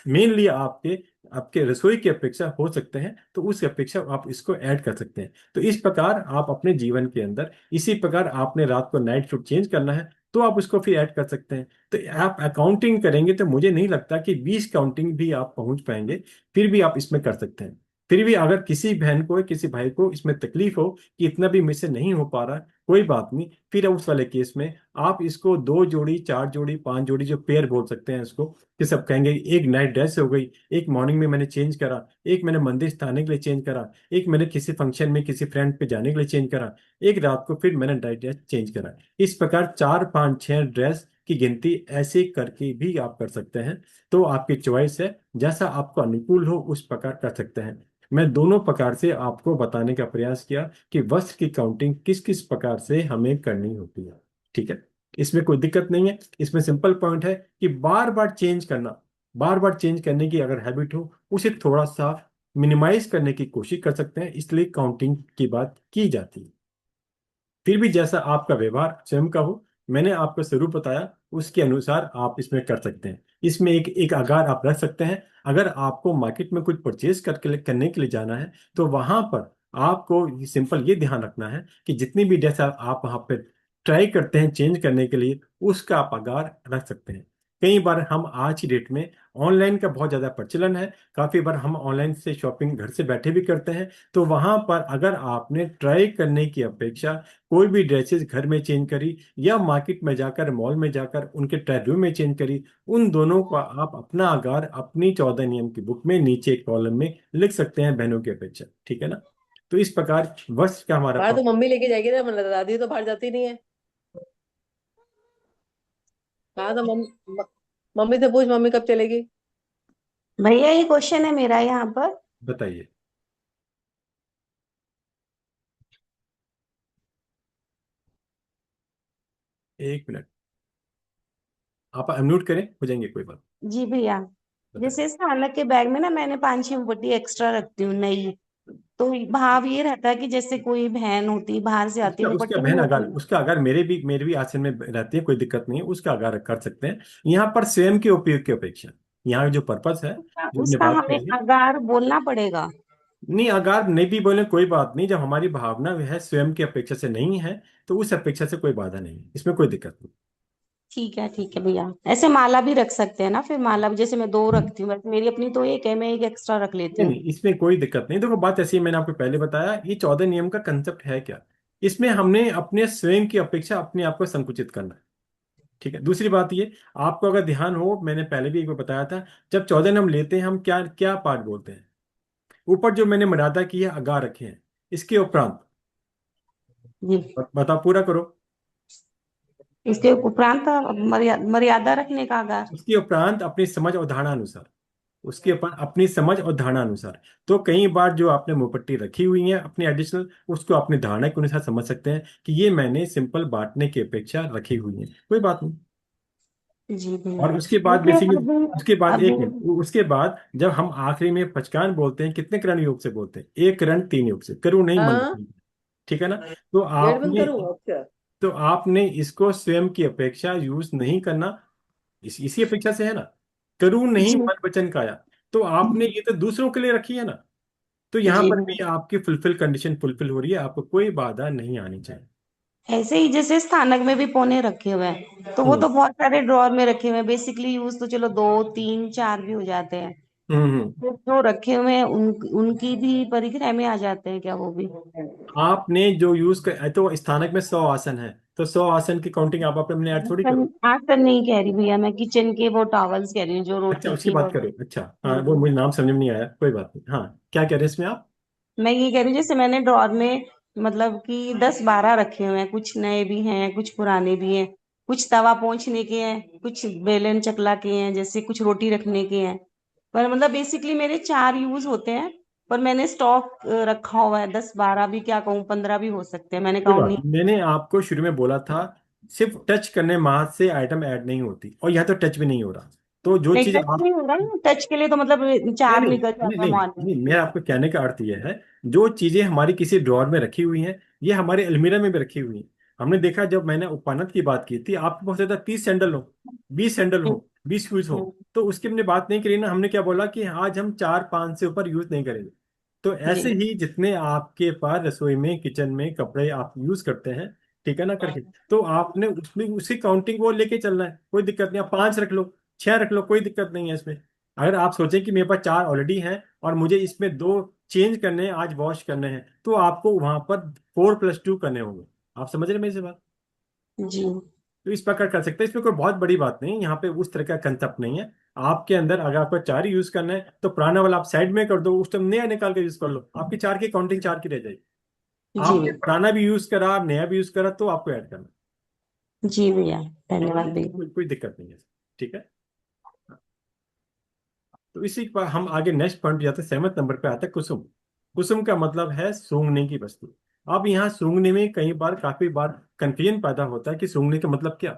मेनली आपके आपके रसोई की अपेक्षा हो सकते हैं, तो उस अपेक्षा आप इसको ऐड कर सकते हैं। तो इस प्रकार आप अपने जीवन के अंदर इसी प्रकार आपने रात को नाइट सूट चेंज करना है तो आप उसको फिर ऐड कर सकते हैं। तो आप अकाउंटिंग करेंगे तो मुझे नहीं लगता कि 20 काउंटिंग भी आप पहुंच पाएंगे, फिर भी आप इसमें कर सकते हैं। फिर भी अगर किसी बहन को किसी भाई को इसमें तकलीफ हो कि इतना भी मुझसे नहीं हो पा रहा, कोई बात नहीं, फिर उस वाले केस में आप इसको दो जोड़ी चार जोड़ी पांच जोड़ी जो पेयर बोल सकते हैं इसको, कि सब कहेंगे एक नाइट ड्रेस हो गई, एक मॉर्निंग में मैंने चेंज करा, एक मैंने मंदिर जाने के लिए चेंज करा, एक मैंने किसी फंक्शन में किसी फ्रेंड पे जाने के लिए चेंज करा, एक रात को फिर मैंने नाइट ड्रेस चेंज करा। इस प्रकार चार पांच छह ड्रेस की गिनती ऐसे करके भी आप कर सकते हैं। तो आपकी चॉइस है, जैसा आपको अनुकूल हो उस प्रकार कर सकते हैं। मैं दोनों प्रकार से आपको बताने का प्रयास किया कि वस्त्र की काउंटिंग किस किस प्रकार से हमें करनी होती है। ठीक है, इसमें कोई दिक्कत नहीं है। इसमें सिंपल पॉइंट है कि बार बार चेंज करना, बार बार चेंज करने की अगर हैबिट हो उसे थोड़ा सा मिनिमाइज करने की कोशिश कर सकते हैं, इसलिए काउंटिंग की बात की जाती है। फिर भी जैसा आपका व्यवहार स्वयं का हो, मैंने आपको स्वरूप बताया उसके अनुसार आप इसमें कर सकते हैं। इसमें एक एक आगार आप रख सकते हैं। अगर आपको मार्केट में कुछ परचेज करके करने के लिए जाना है तो वहां पर आपको सिंपल ये ध्यान रखना है कि जितनी भी ड्रेस आप वहां पे ट्राई करते हैं चेंज करने के लिए, उसका आप आगार रख सकते हैं। कई बार हम आज की डेट में ऑनलाइन का बहुत ज्यादा प्रचलन है, काफी बार हम ऑनलाइन से शॉपिंग घर से बैठे भी करते हैं। तो वहां पर अगर आपने ट्राई करने की अपेक्षा कोई भी ड्रेसेस घर में चेंज करी या मार्केट में जाकर मॉल में जाकर उनके ट्रायल रूम में चेंज करी, उन दोनों को आप अपना आगार अपनी 14 नियम की बुक में नीचे एक कॉलम में लिख सकते हैं बहनों की अपेक्षा। ठीक है ना। तो इस प्रकार वस्त्र का हमारा बाहर तो मम्मी लेके जाएगी ना, मतलब दादी तो बाहर जाती नहीं है। हाँ तो मम्मी से पूछ, मम्मी कब चलेगी। भैया ये क्वेश्चन है मेरा यहाँ पर। बताइए। एक मिनट, आप अनम्यूट करें, हो जाएंगे, कोई बात। जी भैया, बताइए। जैसे इस हालत के बैग में ना मैंने 5-6 बट्टी एक्स्ट्रा रखती हूँ नई। तो भाव ये रहता है कि जैसे कोई बहन होती है बाहर से आती उसका है, वो उसका बट्टी बहन होती आगार, है। उसका आगार मेरे भी आसन में रहती है, कोई दिक्कत नहीं है, उसका आगार कर सकते हैं। यहाँ पर स्वयं के उपयोग की अपेक्षा, यहाँ जो पर्पस है उसका जो हमने उसका बात हमें करी है, अगार बोलना पड़ेगा। नहीं, अगर नहीं भी बोले कोई बात नहीं, जब हमारी भावना है स्वयं की अपेक्षा से नहीं है तो उस अपेक्षा से कोई बाधा नहीं है, इसमें कोई दिक्कत नहीं। ठीक है भैया। ऐसे माला भी रख सकते हैं ना, फिर माला भी जैसे मैं दो रखती हूँ, वैसे मेरी अपनी तो एक है, मैं एक एक्स्ट्रा रख लेती नहीं हूँ। नहीं, इसमें कोई दिक्कत नहीं। देखो बात ऐसी है, मैंने आपको पहले बताया ये 14 नियम का कंसेप्ट है क्या। इसमें हमने अपने स्वयं की अपेक्षा अपने आप को संकुचित करना है। ठीक है। दूसरी बात ये, आपको अगर ध्यान हो, मैंने पहले भी एक बार बताया था, जब 14 नियम लेते हैं हम क्या क्या पाठ बोलते हैं। ऊपर जो मैंने मर्यादा की है आगा रखे हैं, इसके उपरांत जी। बताओ, पूरा करो। इसके उपरांत मर्यादा रखने का आगार। उसके उपरांत अपनी समझ और धारणा अनुसार, उसके ऊपर अपनी समझ और धारणा अनुसार। तो कई बार जो आपने मुपट्टी रखी हुई है अपनी एडिशनल, उसको अपनी धारणा के अनुसार समझ सकते हैं कि ये मैंने सिंपल बांटने की अपेक्षा रखी हुई है, कोई बात नहीं। जी भैया। और उसके बाद देखिए बेसिकली, अभी उसके बाद एक मिनट, अभी उसके बाद जब हम आखिरी में पचकान बोलते हैं, कितने करण योग से बोलते हैं? एक करण तीन योग से, करूँ नहीं मन हाँ, नहीं। ठीक है ना। तो गेट बंद आपने करूँ? अच्छा। तो आपने इसको स्वयं की अपेक्षा यूज नहीं करना, इसी अपेक्षा से है ना। करूँ नहीं जी। मन वचन काया। तो आपने ये तो दूसरों के लिए रखी है ना। तो यहाँ जी पर भी भैया। आपकी फुलफिल कंडीशन फुलफिल हो रही है, आपको कोई बाधा नहीं आनी चाहिए। ऐसे ही जैसे स्थानक में भी पौने रखे हुए हैं, तो वो हम्म तो बहुत सारे ड्रॉर में रखे हुए हैं, बेसिकली यूज तो चलो दो तीन चार भी हो जाते हैं। हम्म। तो जो रखे हुए हैं उनकी भी परिक्रमा में आ जाते हैं क्या वो भी? आपने जो यूज कर, तो स्थानक में 100 आसन है, तो 100 आसन की काउंटिंग आप अपने ऐड थोड़ी आसन करो। आसन नहीं कह रही भैया, मैं किचन के वो टॉवल्स कह रही हूँ जो अच्छा, रोटी उसकी की बात वो। करो। अच्छा हाँ, वो हम्म। मुझे नाम समझ में नहीं आया, कोई बात नहीं। हाँ, क्या कह रहे हैं इसमें आप? मैं ये कह रही हूँ जैसे मैंने ड्रॉर में मतलब कि 10-12 रखे हुए हैं, कुछ नए भी हैं कुछ पुराने भी हैं, कुछ तवा पोंछने के हैं, कुछ बेलन चकला के हैं, जैसे कुछ रोटी रखने के हैं। पर मतलब बेसिकली मेरे 4 यूज होते हैं। पर मैंने स्टॉक रखा हुआ है 10-12 भी, क्या कहूँ 15 भी हो सकते हैं, मैंने कोई काउंट बात नहीं। नहीं। मैंने आपको शुरू में बोला था, सिर्फ टच करने मात्र से आइटम ऐड नहीं होती, और यह तो टच भी नहीं हो रहा। तो जो नहीं चीज टच आप, नहीं हो रहा है, टच के लिए तो मतलब नहीं 4 नहीं निकल नहीं जाता है नहीं मॉर्निंग। नहीं, मेरा आपको कहने का अर्थ यह है, जो चीजें हमारी किसी ड्रॉर में रखी हुई हैं, ये हमारे अलमीरा में भी रखी हुई हैं। हमने देखा, जब मैंने उपानत की बात की थी, आपके पास ज्यादा 30 सैंडल हो, 20 सैंडल हो, 20 शूज हो, तो उसकी हमने बात नहीं करी ना। हमने क्या बोला कि आज हम 4-5 से ऊपर यूज नहीं करेंगे। तो ऐसे जी। ही जितने आपके पास रसोई में किचन में कपड़े आप यूज करते हैं, ठीक है ना, करके, तो आपने उसमें उसी काउंटिंग वो लेके चलना है, कोई दिक्कत नहीं। आप 5 रख लो, 6 रख लो, कोई दिक्कत नहीं है इसमें। अगर आप सोचें कि मेरे पास 4 ऑलरेडी हैं और मुझे इसमें 2 चेंज करने हैं, आज वॉश करने हैं, तो आपको वहां पर 4+2 करने होंगे। आप समझ रहे हैं मेरी से बात? जी। तो इस प्रकार कर सकते हैं, इसमें कोई बहुत बड़ी बात नहीं है, यहाँ पे उस तरह का कंसेप्ट नहीं है। आपके अंदर अगर आपको 4 ही यूज करना है तो पुराना वाला आप साइड में कर दो, उस टाइम नया निकाल के यूज कर लो, आपकी 4 की काउंटिंग 4 की रह जाएगी। जी। आपने पुराना भी यूज करा, नया भी यूज करा, तो आपको ऐड करना। जी भैया। ठीक है ना, धन्यवाद भैया। कोई दिक्कत नहीं है। ठीक है। तो इसी पर हम आगे नेक्स्ट पॉइंट पे जाते हैं, 7वें नंबर पे आता है कुसुम। कुसुम का मतलब है सूंघने की वस्तु। अब यहाँ सूंघने में कई बार, काफी बार कंफ्यूजन पैदा होता है कि सूंघने का मतलब क्या।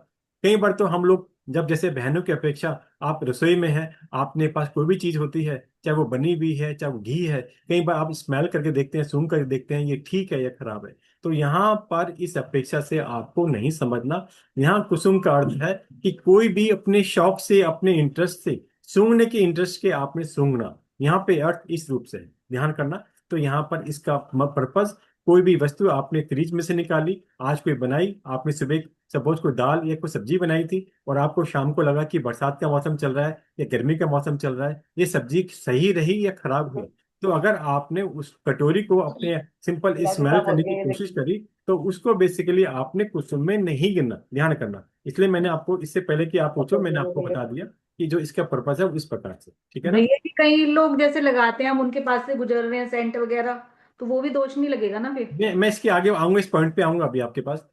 कई बार तो हम लोग, जब जैसे बहनों की अपेक्षा आप रसोई में है, आपने पास कोई भी चीज होती है, चाहे वो बनी हुई है चाहे वो घी है, कई बार आप स्मेल करके देखते हैं, सूंघ करके देखते हैं, ये ठीक है या खराब है। तो यहाँ पर इस अपेक्षा से आपको नहीं समझना। यहाँ कुसुम का अर्थ है कि कोई भी अपने शौक से, अपने इंटरेस्ट से, सूंघने के इंटरेस्ट के आपने सूंघना, यहाँ पे अर्थ इस रूप से है, ध्यान करना। तो यहाँ पर इसका पर्पस, कोई भी वस्तु आपने फ्रिज में से निकाली, आज कोई बनाई आपने, सुबह सपोज कोई दाल या कोई सब्जी बनाई थी, और आपको शाम को लगा कि बरसात का मौसम चल रहा है या गर्मी का मौसम चल रहा है, ये सब्जी सही रही या खराब हुई। तो अगर आपने उस कटोरी को अपने सिंपल स्मेल करने की कोशिश करी, तो उसको बेसिकली आपने कुसुम में नहीं गिनना, ध्यान करना। इसलिए मैंने आपको, इससे पहले कि आप पूछो, मैंने आपको बता दिया कि जो इसका पर्पज है वो इस प्रकार से। ठीक है ना। भैया कि कई लोग जैसे लगाते हैं, हम उनके पास से गुजर रहे हैं सेंट वगैरह, तो वो भी दोष नहीं लगेगा ना फिर? मैं इसके आगे आऊंगा, इस पॉइंट पे आऊंगा अभी आपके पास,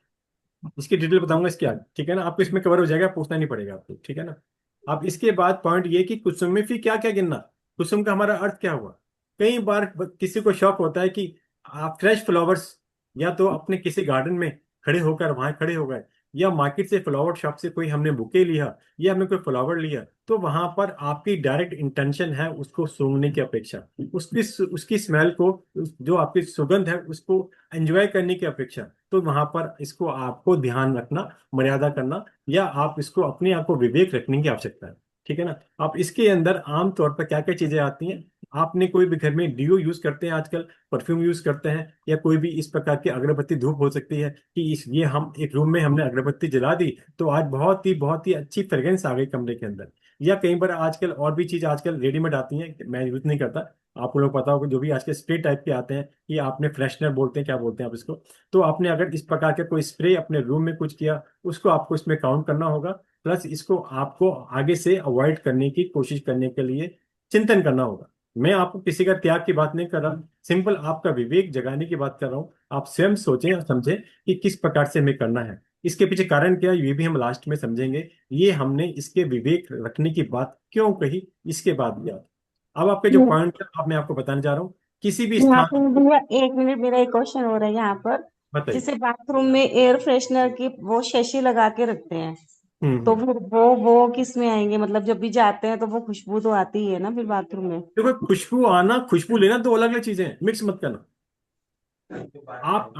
इसकी डिटेल बताऊंगा इसके आगे। ठीक है ना, आपको इसमें कवर हो जाएगा, पूछना नहीं पड़ेगा आपको। ठीक है ना। अब इसके बाद पॉइंट ये कि कुसुम में फिर क्या क्या गिनना, कुसुम का हमारा अर्थ क्या हुआ। कई बार किसी को शौक होता है कि आप फ्रेश फ्लावर्स, या तो अपने किसी गार्डन में खड़े होकर वहां खड़े हो गए, या मार्केट से फ्लावर शॉप से कोई हमने बुके लिया, या हमने कोई फ्लावर लिया, तो वहां पर आपकी डायरेक्ट इंटेंशन है उसको सूंघने की अपेक्षा, उसकी उसकी स्मेल को, जो आपकी सुगंध है उसको एंजॉय करने की अपेक्षा। तो वहां पर इसको आपको ध्यान रखना, मर्यादा करना, या आप इसको अपने आप को विवेक रखने की आवश्यकता है। ठीक है ना। आप इसके अंदर आमतौर पर क्या क्या चीजें आती हैं, आपने कोई भी घर में डिओ यूज करते हैं आजकल, परफ्यूम यूज करते हैं, या कोई भी इस प्रकार की अगरबत्ती, धूप हो सकती है कि इस ये हम एक रूम में हमने अगरबत्ती जला दी तो आज बहुत ही अच्छी फ्रेग्रेंस आ गई कमरे के अंदर। या कई बार आजकल और भी चीज आजकल रेडीमेड आती है, मैं यूज नहीं करता, आपको लोग पता होगा, जो भी आजकल स्प्रे टाइप के आते हैं, ये आपने फ्रेशनर बोलते हैं, क्या बोलते हैं आप इसको। तो आपने अगर इस प्रकार के कोई स्प्रे अपने रूम में कुछ किया, उसको आपको इसमें काउंट करना होगा। प्लस इसको आपको आगे से अवॉइड करने की कोशिश करने के लिए चिंतन करना होगा। मैं आपको किसी का त्याग की बात नहीं कर रहा, सिंपल आपका विवेक जगाने की बात कर रहा हूँ। आप स्वयं सोचें और समझें कि किस प्रकार से हमें करना है, इसके पीछे कारण क्या है, ये भी हम लास्ट में समझेंगे। ये हमने इसके विवेक रखने की बात क्यों कही, इसके बाद भी अब आपके जो पॉइंट है अब मैं आपको बताने जा रहा हूँ। किसी भी यहाँ स्थान, पे भैया एक मिनट, मेरा एक क्वेश्चन हो रहा है यहाँ पर। बताइए। जैसे बाथरूम में एयर फ्रेशनर की वो शीशी लगा के रखते हैं, तो हम्म। फिर वो किस में आएंगे? मतलब जब भी जाते हैं तो वो खुशबू तो आती ही है ना फिर बाथरूम में। देखो, खुशबू आना खुशबू लेना दो अलग अलग चीजें हैं, मिक्स मत करना।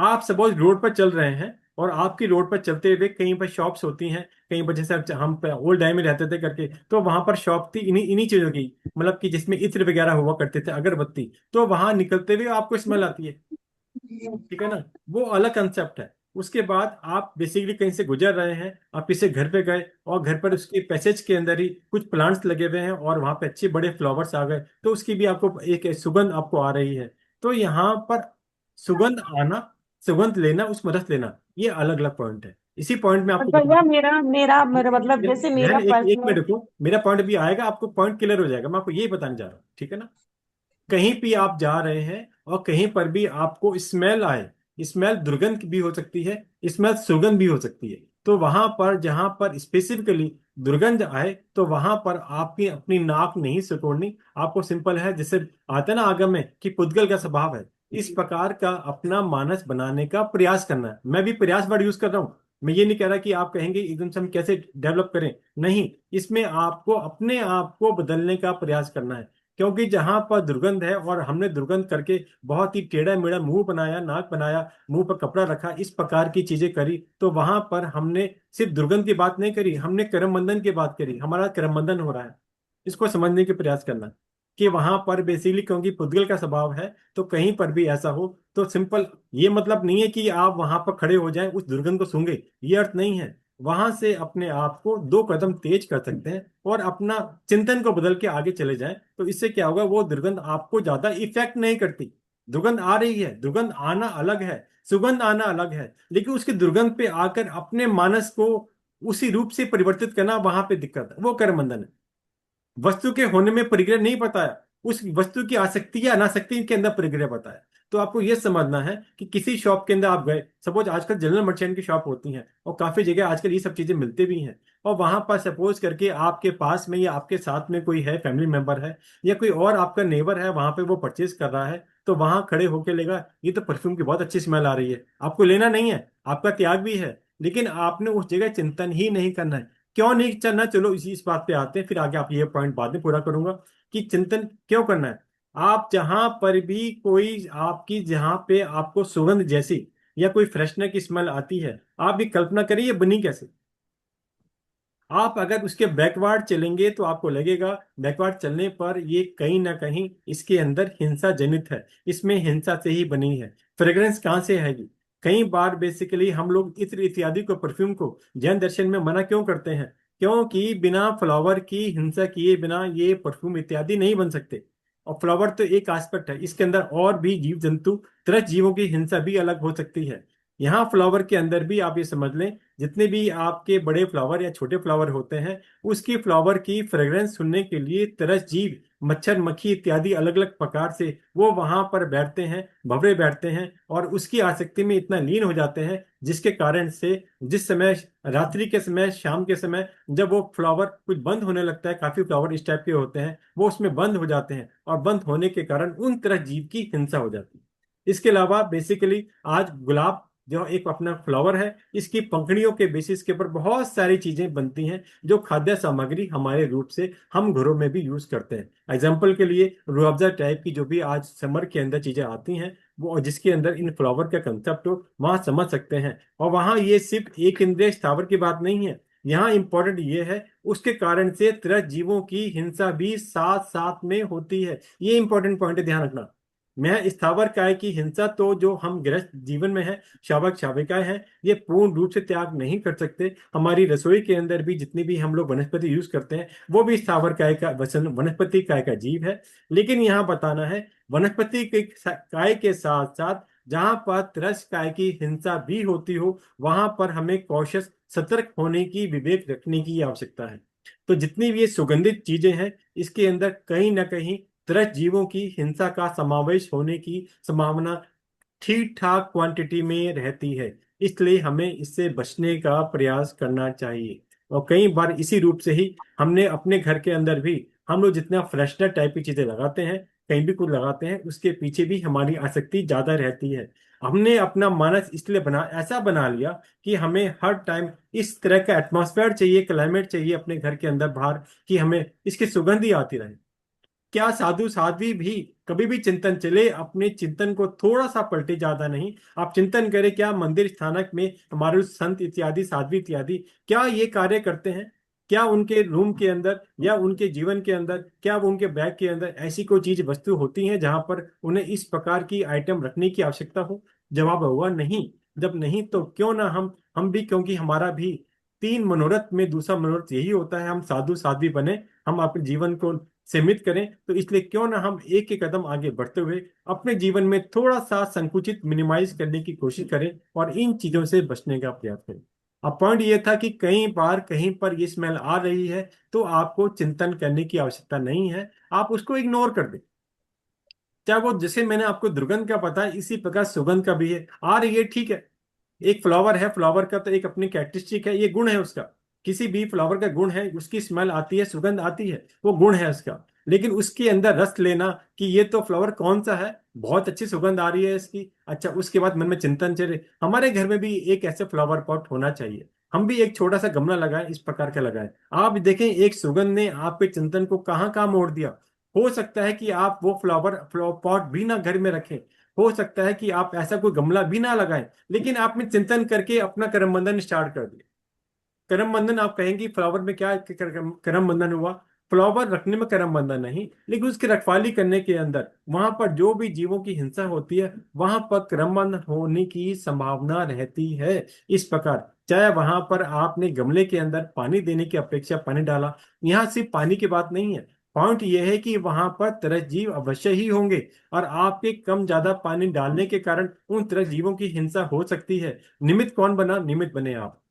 आप सपोज रोड पर चल रहे हैं, और आपकी रोड पर चलते हुए कहीं पर शॉप्स होती हैं, कहीं पर जैसे हम ओल्ड टाइम में रहते थे करके, तो वहां पर शॉप थी इन्हीं इन्हीं चीजों की, मतलब कि जिसमें इत्र वगैरह हुआ करते थे, अगरबत्ती, तो वहां निकलते हुए आपको स्मेल आती है, ठीक है ना। वो अलग कंसेप्ट है। उसके बाद आप बेसिकली कहीं से गुजर रहे हैं, आप किसी घर पे गए, और घर पर उसके पैसेज के अंदर ही कुछ प्लांट्स लगे हुए हैं, और वहां पे अच्छे बड़े फ्लावर्स आ गए, तो उसकी भी आपको एक सुगंध आपको आ रही है। तो यहाँ पर सुगंध आना, सुगंध लेना, उसमें रस लेना, ये अलग अलग पॉइंट है। इसी पॉइंट में और आपको भैया बता, मेरा मेरा मेरा मतलब जैसे मेरा ध्यान एक पर्सनल। मिनट रुको, मेरा पॉइंट भी आएगा, आपको पॉइंट क्लियर हो जाएगा, मैं आपको यही बताने जा रहा हूँ, ठीक है ना। कहीं भी आप जा रहे हैं और कहीं पर भी आपको स्मेल आए, स्मेल दुर्गंध भी हो सकती है, स्मेल सुगंध भी हो सकती है, तो वहां पर जहां पर स्पेसिफिकली दुर्गंध आए, तो वहां पर आपकी अपनी नाक नहीं सिकोड़नी। आपको सिंपल है, जैसे आता है ना आगम में कि पुद्गल का स्वभाव है, इस प्रकार का अपना मानस बनाने का प्रयास करना है। मैं भी प्रयास वर्ड यूज कर रहा हूं, मैं ये नहीं कह रहा कि आप कहेंगे एकदम से हम कैसे डेवलप करें, नहीं, इसमें आपको अपने आप को बदलने का प्रयास करना है। क्योंकि जहां पर दुर्गंध है, और हमने दुर्गंध करके बहुत ही टेढ़ा मेढ़ा मुंह बनाया, नाक बनाया, मुंह पर कपड़ा रखा, इस प्रकार की चीजें करी, तो वहां पर हमने सिर्फ दुर्गंध की बात नहीं करी, हमने करम बंधन की बात करी, हमारा करम बंधन हो रहा है। इसको समझने के प्रयास करना कि वहां पर बेसिकली, क्योंकि पुद्गल का स्वभाव है, तो कहीं पर भी ऐसा हो तो सिंपल, ये मतलब नहीं है कि आप वहां पर खड़े हो जाएं उस दुर्गंध को सूंघे, ये अर्थ नहीं है। वहां से अपने आप को दो कदम तेज कर सकते हैं, और अपना चिंतन को बदल के आगे चले जाएं, तो इससे क्या होगा, वो दुर्गंध आपको ज्यादा इफेक्ट नहीं करती। दुर्गंध आ रही है, दुर्गंध आना अलग है, सुगंध आना अलग है, लेकिन उसकी दुर्गंध पे आकर अपने मानस को उसी रूप से परिवर्तित करना, वहां पे दिक्कत है, वो कर्मबंधन है। वस्तु के होने में परिग्रह नहीं बताया, उस वस्तु की आसक्ति या अनासक्ति के अंदर परिग्रह बताया। तो आपको यह समझना है कि किसी शॉप के अंदर आप गए, सपोज आजकल जनरल मर्चेंट की शॉप होती हैं, और काफी जगह आजकल ये सब चीजें मिलते भी हैं, और वहां पर सपोज करके आपके पास में या आपके साथ में कोई है, फैमिली मेंबर है, या कोई और आपका नेबर है, वहां पे वो परचेज कर रहा है, तो वहां खड़े होके लेगा, ये तो परफ्यूम की बहुत अच्छी स्मेल आ रही है, आपको लेना नहीं है, आपका त्याग भी है, लेकिन आपने उस जगह चिंतन ही नहीं करना है। क्यों नहीं चलना, चलो इस बात पे आते हैं, फिर आगे आप ये पॉइंट बाद में पूरा करूंगा कि चिंतन क्यों करना है। आप जहां पर भी कोई आपकी, जहां पे आपको सुगंध जैसी या कोई फ्रेशनर की स्मेल आती है, आप भी कल्पना करिए ये बनी कैसे। आप अगर उसके बैकवर्ड चलेंगे तो आपको लगेगा, बैकवर्ड चलने पर ये कहीं ना कहीं इसके अंदर हिंसा जनित है, इसमें हिंसा से ही बनी है। फ्रेग्रेंस कहाँ से आएगी? कई बार बेसिकली हम लोग इत्र इत्यादि को, परफ्यूम को जैन दर्शन में मना क्यों करते हैं? क्योंकि बिना फ्लावर की हिंसा किए बिना ये परफ्यूम इत्यादि नहीं बन सकते। और फ्लावर तो एक एस्पेक्ट है, इसके अंदर और भी जीव जंतु, तरह जीवों की हिंसा भी अलग हो सकती है। यहाँ फ्लावर के अंदर भी आप ये समझ लें, जितने भी आपके बड़े फ्लावर या छोटे फ्लावर होते हैं, उसकी फ्लावर की फ्रेग्रेंस सुनने के लिए तरह जीव, मच्छर मक्खी इत्यादि अलग अलग प्रकार से वो वहां पर बैठते हैं, भंवरे बैठते हैं, और उसकी आसक्ति में इतना लीन हो जाते हैं, जिसके कारण से जिस समय, रात्रि के समय, शाम के समय, जब वो फ्लावर कुछ बंद होने लगता है, काफी फ्लावर इस टाइप के होते हैं, वो उसमें बंद हो जाते हैं, और बंद होने के कारण उन तरह जीव की हिंसा हो जाती है। इसके अलावा बेसिकली आज गुलाब जो एक अपना फ्लावर है, इसकी पंखुड़ियों के बेसिस के ऊपर बहुत सारी चीजें बनती हैं, जो खाद्य सामग्री हमारे रूप से हम घरों में भी यूज करते हैं। एग्जाम्पल के लिए रूह अफ़ज़ा टाइप की जो भी आज समर के अंदर चीजें आती हैं, वो जिसके अंदर इन फ्लावर का कंसेप्ट हो, वहां समझ सकते हैं। और वहां ये सिर्फ एक इंद्रिय स्थावर की बात नहीं है, यहाँ इंपॉर्टेंट ये है, उसके कारण से त्रस्त जीवों की हिंसा भी साथ साथ में होती है। ये इंपॉर्टेंट पॉइंट है, ध्यान रखना। मैं स्थावर काय की हिंसा तो जो हम गृहस्थ जीवन में है, शावक शाविकाएं हैं, ये पूर्ण रूप से त्याग नहीं कर सकते। हमारी रसोई के अंदर भी जितनी भी हम लोग वनस्पति यूज करते हैं, वो भी स्थावर काय का वसन वनस्पति काय का जीव है। लेकिन यहाँ बताना है, वनस्पति के काय के साथ साथ जहां पर त्रस्त काय की हिंसा भी होती हो, वहां पर हमें कॉशियस सतर्क होने की, विवेक रखने की आवश्यकता है। तो जितनी भी ये सुगंधित चीजें हैं, इसके अंदर कहीं ना कहीं त्रस्त जीवों की हिंसा का समावेश होने की संभावना ठीक ठाक क्वांटिटी में रहती है। इसलिए हमें इससे बचने का प्रयास करना चाहिए। और कई बार इसी रूप से ही हमने अपने घर के अंदर भी, हम लोग जितना फ्रेशनर टाइप की चीजें लगाते हैं, कहीं भी कुछ लगाते हैं, उसके पीछे भी हमारी आसक्ति ज्यादा रहती है। हमने अपना मानस इसलिए ऐसा बना लिया कि हमें हर टाइम इस तरह का एटमॉस्फेयर चाहिए, क्लाइमेट चाहिए अपने घर के अंदर बाहर, कि हमें इसकी सुगंध ही आती रहे। क्या साधु साध्वी भी कभी भी चिंतन चले, अपने चिंतन को थोड़ा सा पलटे, ज्यादा नहीं। आप चिंतन करें, क्या मंदिर स्थानक में हमारे संत इत्यादि, साध्वी इत्यादि, क्या ये कार्य करते हैं? क्या उनके रूम के अंदर या उनके जीवन के अंदर, क्या वो उनके बैग के अंदर ऐसी कोई चीज वस्तु होती है जहां पर उन्हें इस प्रकार की आइटम रखने की आवश्यकता हो? जवाब हुआ नहीं। जब नहीं तो क्यों ना हम भी, क्योंकि हमारा भी तीन मनोरथ में दूसरा मनोरथ यही होता है, हम साधु साध्वी बने, हम अपने जीवन को सीमित करें। तो इसलिए क्यों ना हम एक एक कदम आगे बढ़ते हुए अपने जीवन में थोड़ा सा संकुचित, मिनिमाइज करने की कोशिश करें और इन चीजों से बचने का प्रयास करें। अब पॉइंट ये था कि कई बार कहीं पर ये स्मेल आ रही है, तो आपको चिंतन करने की आवश्यकता नहीं है, आप उसको इग्नोर कर दें। चाहे वो, जैसे मैंने आपको दुर्गंध का पता है, इसी प्रकार सुगंध का भी है। आ रही है, ठीक है, एक फ्लावर है, फ्लावर का तो एक अपनी कैरेक्टरिस्टिक है, ये गुण है उसका। किसी भी फ्लावर का गुण है, उसकी स्मेल आती है, सुगंध आती है, वो गुण है उसका। लेकिन उसके अंदर रस लेना कि ये तो फ्लावर कौन सा है, बहुत अच्छी सुगंध आ रही है इसकी, अच्छा, उसके बाद मन में चिंतन चले। हमारे घर में भी एक ऐसे फ्लावर पॉट होना चाहिए, हम भी एक छोटा सा गमला लगाएं, इस प्रकार का लगाएं। आप देखें, एक सुगंध ने आपके चिंतन को कहाँ कहाँ मोड़ दिया। हो सकता है कि आप वो फ्लावर पॉट भी ना घर में रखें, हो सकता है कि आप ऐसा कोई गमला भी ना लगाएं, लेकिन आपने चिंतन करके अपना करम बंधन स्टार्ट कर दिया। करम बंधन, आप कहेंगे फ्लावर में क्या करम बंधन हुआ? फ्लावर रखने में करम बंधन नहीं, लेकिन उसकी रखवाली करने के अंदर, वहां पर जो भी जीवों की हिंसा होती है, वहां पर करम बंधन होने की संभावना रहती है। इस प्रकार, चाहे वहां पर आपने गमले के अंदर पानी देने की अपेक्षा पानी डाला, यहाँ सिर्फ पानी की बात नहीं है, पॉइंट यह है कि वहां पर तरह जीव अवश्य ही होंगे, और आपके कम ज्यादा पानी डालने के कारण उन तरह जीवों की हिंसा हो सकती है। निमित्त कौन बना? निमित्त बने आप।